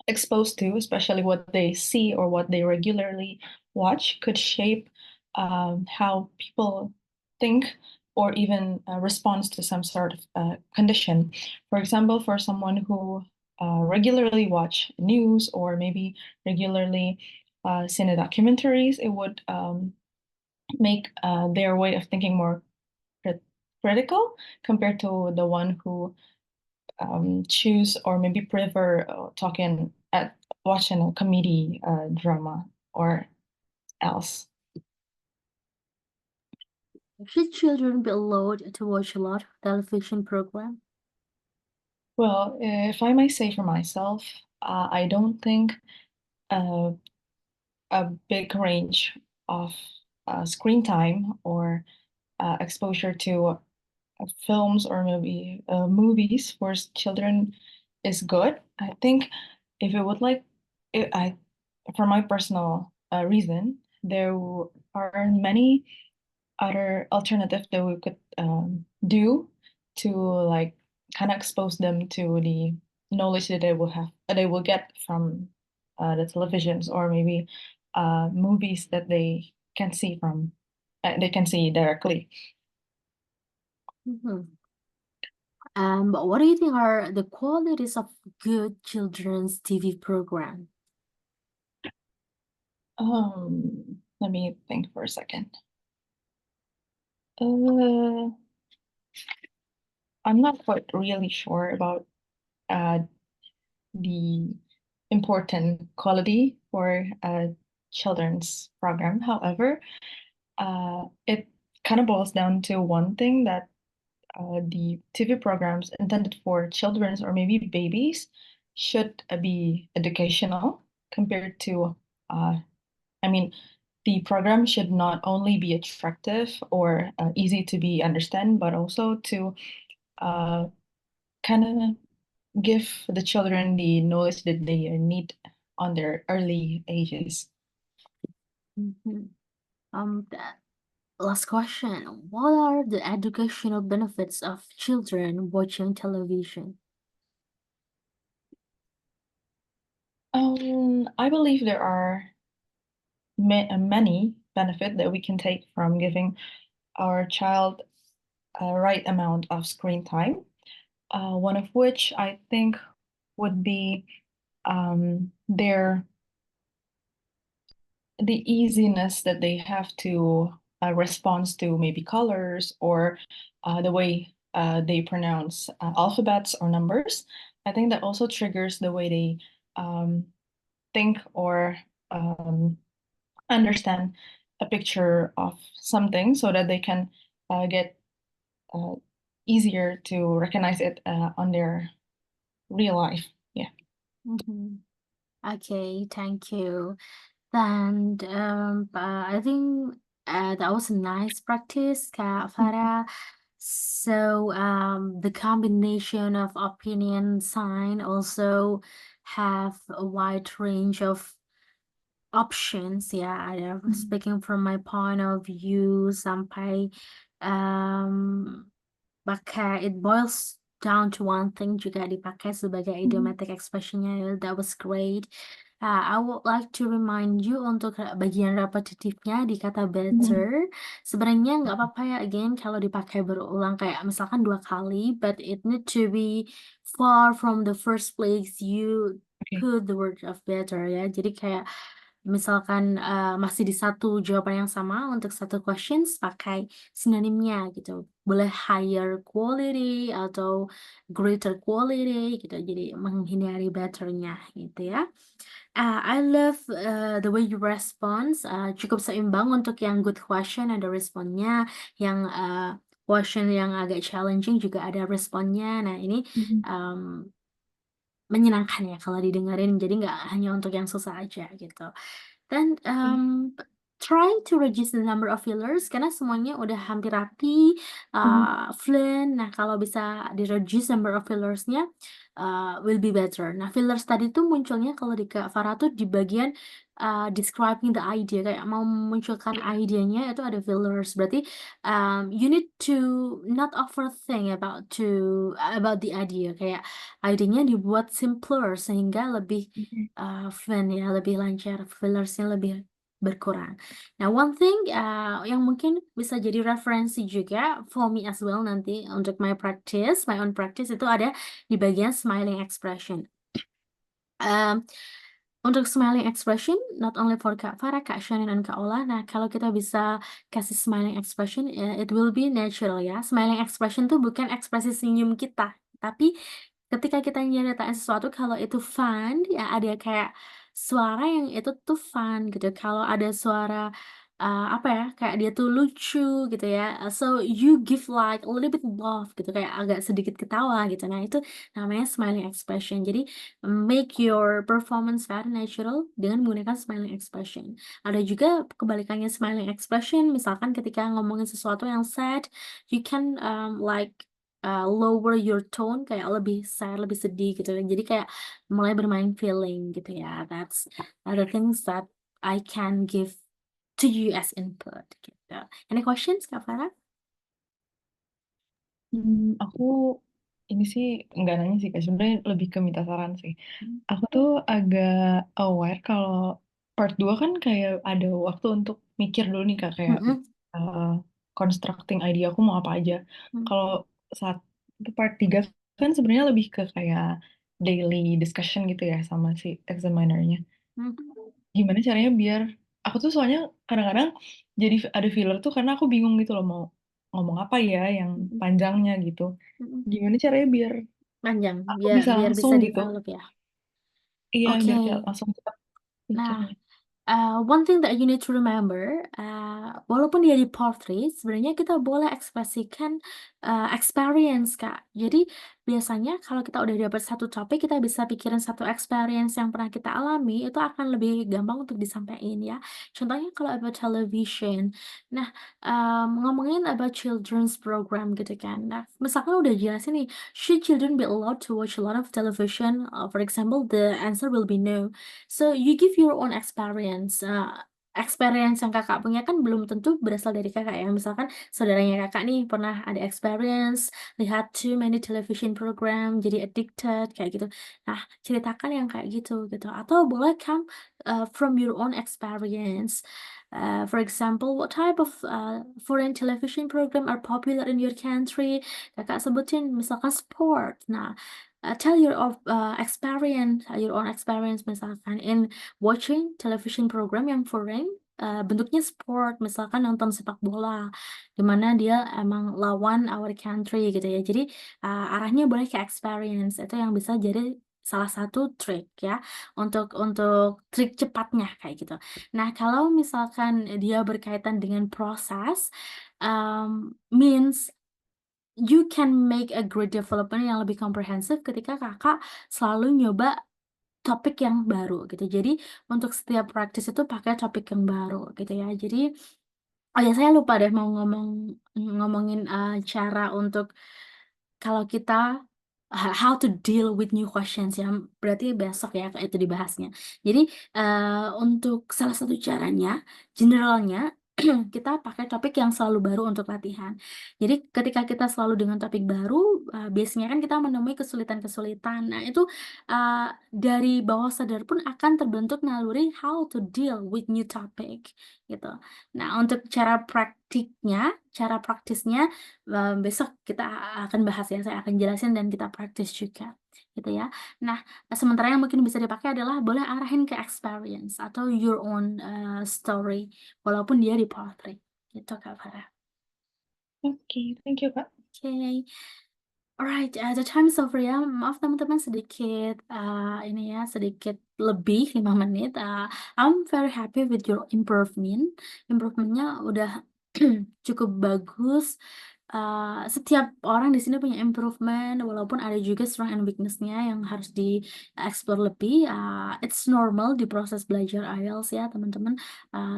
exposed to, especially what they see or what they regularly watch, could shape how people think or even responds to some sort of condition. For example, for someone who regularly watch news or maybe regularly cine documentaries, it would make their way of thinking more critical compared to the one who choose or maybe prefer watching a comedy drama or else. Should children be allowed to watch a lot of television program? Well, if I may say for myself, I don't think a big range of screen time or exposure to films or maybe movies for children is good. I think if it would like, for my personal reason, there are many other alternatives that we could do to like kind of expose them to the knowledge that they will get from the televisions or maybe movies that they can see directly. Mhm. What do you think are the qualities of good children's TV program? Let me think for a second. I'm not quite really sure about the important quality for a children's program. However, it kind of boils down to one thing that the TV programs intended for children's or maybe babies should be educational compared to, I mean, the program should not only be attractive or easy to be understand, but also to kind of give the children the knowledge that they need on their early ages. Mhm. That last question. What are the educational benefits of children watching television? I believe there are many benefits that we can take from giving our child a right amount of screen time. One of which I think would be the easiness that they have to respond to maybe colors or the way they pronounce alphabets or numbers. I think that also triggers the way they think or understand a picture of something so that they can get easier to recognize it on their real life. Yeah. Mhm. Okay, thank you. And I think that was a nice practice, Kak Farah. So the combination of opinion sign also have a wide range of options. Yeah, I am speaking from my point of view sampai pakai it boils down to one thing juga dipakai sebagai idiomatic expressionnya. That was great. I would like to remind you untuk bagian repetitifnya di kata better. Sebenarnya nggak apa-apa ya again kalau dipakai berulang kayak misalkan 2 kali, but it need to be far from the first place you Okay. put the word of better ya. Jadi kayak misalkan masih di satu jawaban yang sama untuk satu questions, pakai sinonimnya gitu. Boleh higher quality atau greater quality gitu. Jadi menghindari betternya gitu ya. I love the way you respond. Cukup seimbang untuk yang good question ada responnya, yang question yang agak challenging juga ada responnya. Nah ini um, menyenangkan ya kalau didengerin, jadi nggak hanya untuk yang susah aja gitu. Dan try to reduce the number of fillers karena semuanya udah hampir rapi, fluent. Nah kalau bisa di reduce number of fillersnya will be better. Nah fillers tadi tuh munculnya kalau di Kak Farah tuh di bagian describing the idea, kayak mau memunculkan idenya itu ada fillers. Berarti you need to not overthink about the idea, kayak idenya dibuat simpler sehingga lebih fun ya, lebih lancar, fillersnya lebih berkurang. Nah, one thing yang mungkin bisa jadi referensi juga for me as well nanti untuk my own practice itu ada di bagian smiling expression. Untuk smiling expression, not only for Kak Farah, Kak Shanin, dan Kak Ola. Nah, kalau kita bisa kasih smiling expression, it will be natural ya. Smiling expression tuh bukan ekspresi senyum kita, tapi ketika kita nyeritain sesuatu, kalau itu fun, ya ada kayak suara yang itu tuh fun gitu. Kalau ada suara apa ya, kayak dia tuh lucu gitu ya. So you give like a little bit love gitu, kayak agak sedikit ketawa gitu. Nah, itu namanya smiling expression. Jadi make your performance very natural dengan menggunakan smiling expression. Ada juga kebalikannya smiling expression, misalkan ketika ngomongin sesuatu yang sad, you can lower your tone, kayak lebih sad, lebih sedih gitu. Jadi kayak mulai bermain feeling gitu ya. That's the things that I can give to you as input gitu. Any questions, Kak Farah? Aku ini sih nggak nanya sih, Kak. Sebenarnya lebih ke minta saran sih. Aku tuh agak aware kalau part 2 kan kayak ada waktu untuk mikir dulu nih, Kak, kayak constructing idea aku mau apa aja. Kalau saat part 3 kan sebenarnya lebih ke kayak daily discussion gitu ya sama si examinernya. Gimana caranya biar aku tuh soalnya kadang-kadang jadi ada filler tuh karena aku bingung gitu loh mau ngomong apa ya yang panjangnya gitu. Gimana caranya biar Panjang, aku biar bisa bisa langsung gitu. develop ya. Iya, biar kayak Oke. langsung cepat Nah, mikirnya. one thing that you need to remember, walaupun dia di portrait, sebenarnya kita boleh ekspresikan experience, Kak. Jadi biasanya kalau kita udah dapat satu topik, kita bisa pikirin satu experience yang pernah kita alami, itu akan lebih gampang untuk disampaikan ya. Contohnya kalau about television. Nah, ngomongin about children's program gitu kan. Nah, misalkan udah jelasin nih, should children be allowed to watch a lot of television? For example, the answer will be no. So you give your own experience. Experience yang kakak punya kan belum tentu berasal dari kakak ya. Misalkan saudaranya kakak nih pernah ada experience lihat too many television program, jadi addicted kayak gitu. Nah, ceritakan yang kayak gitu gitu. Atau boleh come from your own experience. For example, what type of foreign television program are popular in your country? Kakak sebutin misalkan sport. Nah, tell your experience, your own experience misalkan in watching television program yang foreign, bentuknya sport, misalkan nonton sepak bola, dimana dia emang lawan our country gitu ya. Jadi arahnya boleh ke experience, itu yang bisa jadi salah satu trik ya untuk trik cepatnya kayak gitu. Nah kalau misalkan dia berkaitan dengan proses, means you can make a great development yang lebih komprehensif ketika kakak selalu nyoba topik yang baru gitu. Jadi untuk setiap practice itu pakai topik yang baru gitu ya. Jadi oh ya saya lupa deh mau ngomongin cara untuk kalau kita how to deal with new questions ya. Berarti besok ya itu dibahasnya. Jadi untuk salah satu caranya, generalnya kita pakai topik yang selalu baru untuk latihan. Jadi ketika kita selalu dengan topik baru, biasanya kan kita menemui kesulitan-kesulitan. Nah itu dari bawah sadar pun akan terbentuk naluri how to deal with new topic gitu. Nah untuk cara praktisnya besok kita akan bahas ya. Saya akan jelasin dan kita praktis juga. gitu ya. Nah, sementara yang mungkin bisa dipakai adalah boleh arahin ke experience atau your own story, walaupun dia di portrait, gitu Kak Farah. Oke, thank you, Kak. Okay. Alright, the time is over ya. Maaf teman-teman sedikit ini ya sedikit lebih 5 menit. I'm very happy with your improvement. Improvementnya udah cukup bagus. Setiap orang di sini punya improvement, walaupun ada juga strength and weakness-nya yang harus di-explore lebih. It's normal di proses belajar IELTS ya teman-teman.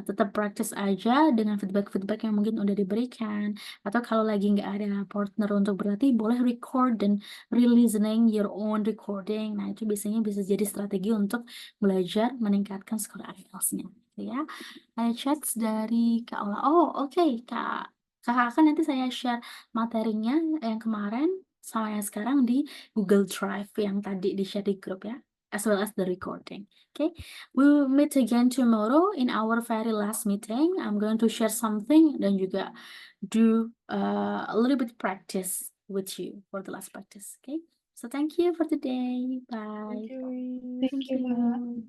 Tetap practice aja dengan feedback-feedback yang mungkin udah diberikan. Atau kalau lagi nggak ada partner untuk berlatih, boleh record dan re-listening your own recording. Nah, itu biasanya bisa jadi strategi untuk belajar meningkatkan skor IELTS-nya. Gitu ya. Ada chats dari Kak Ola. Oh, oke, Kakak akan nanti saya share materinya yang kemarin sama yang sekarang di Google Drive yang tadi di-share di grup ya, as well as the recording. Okay, we'll meet again tomorrow in our very last meeting. I'm going to share something dan juga do a little bit practice with you for the last practice. Okay, so thank you for today. Bye. Thank you. Thank you, Kak.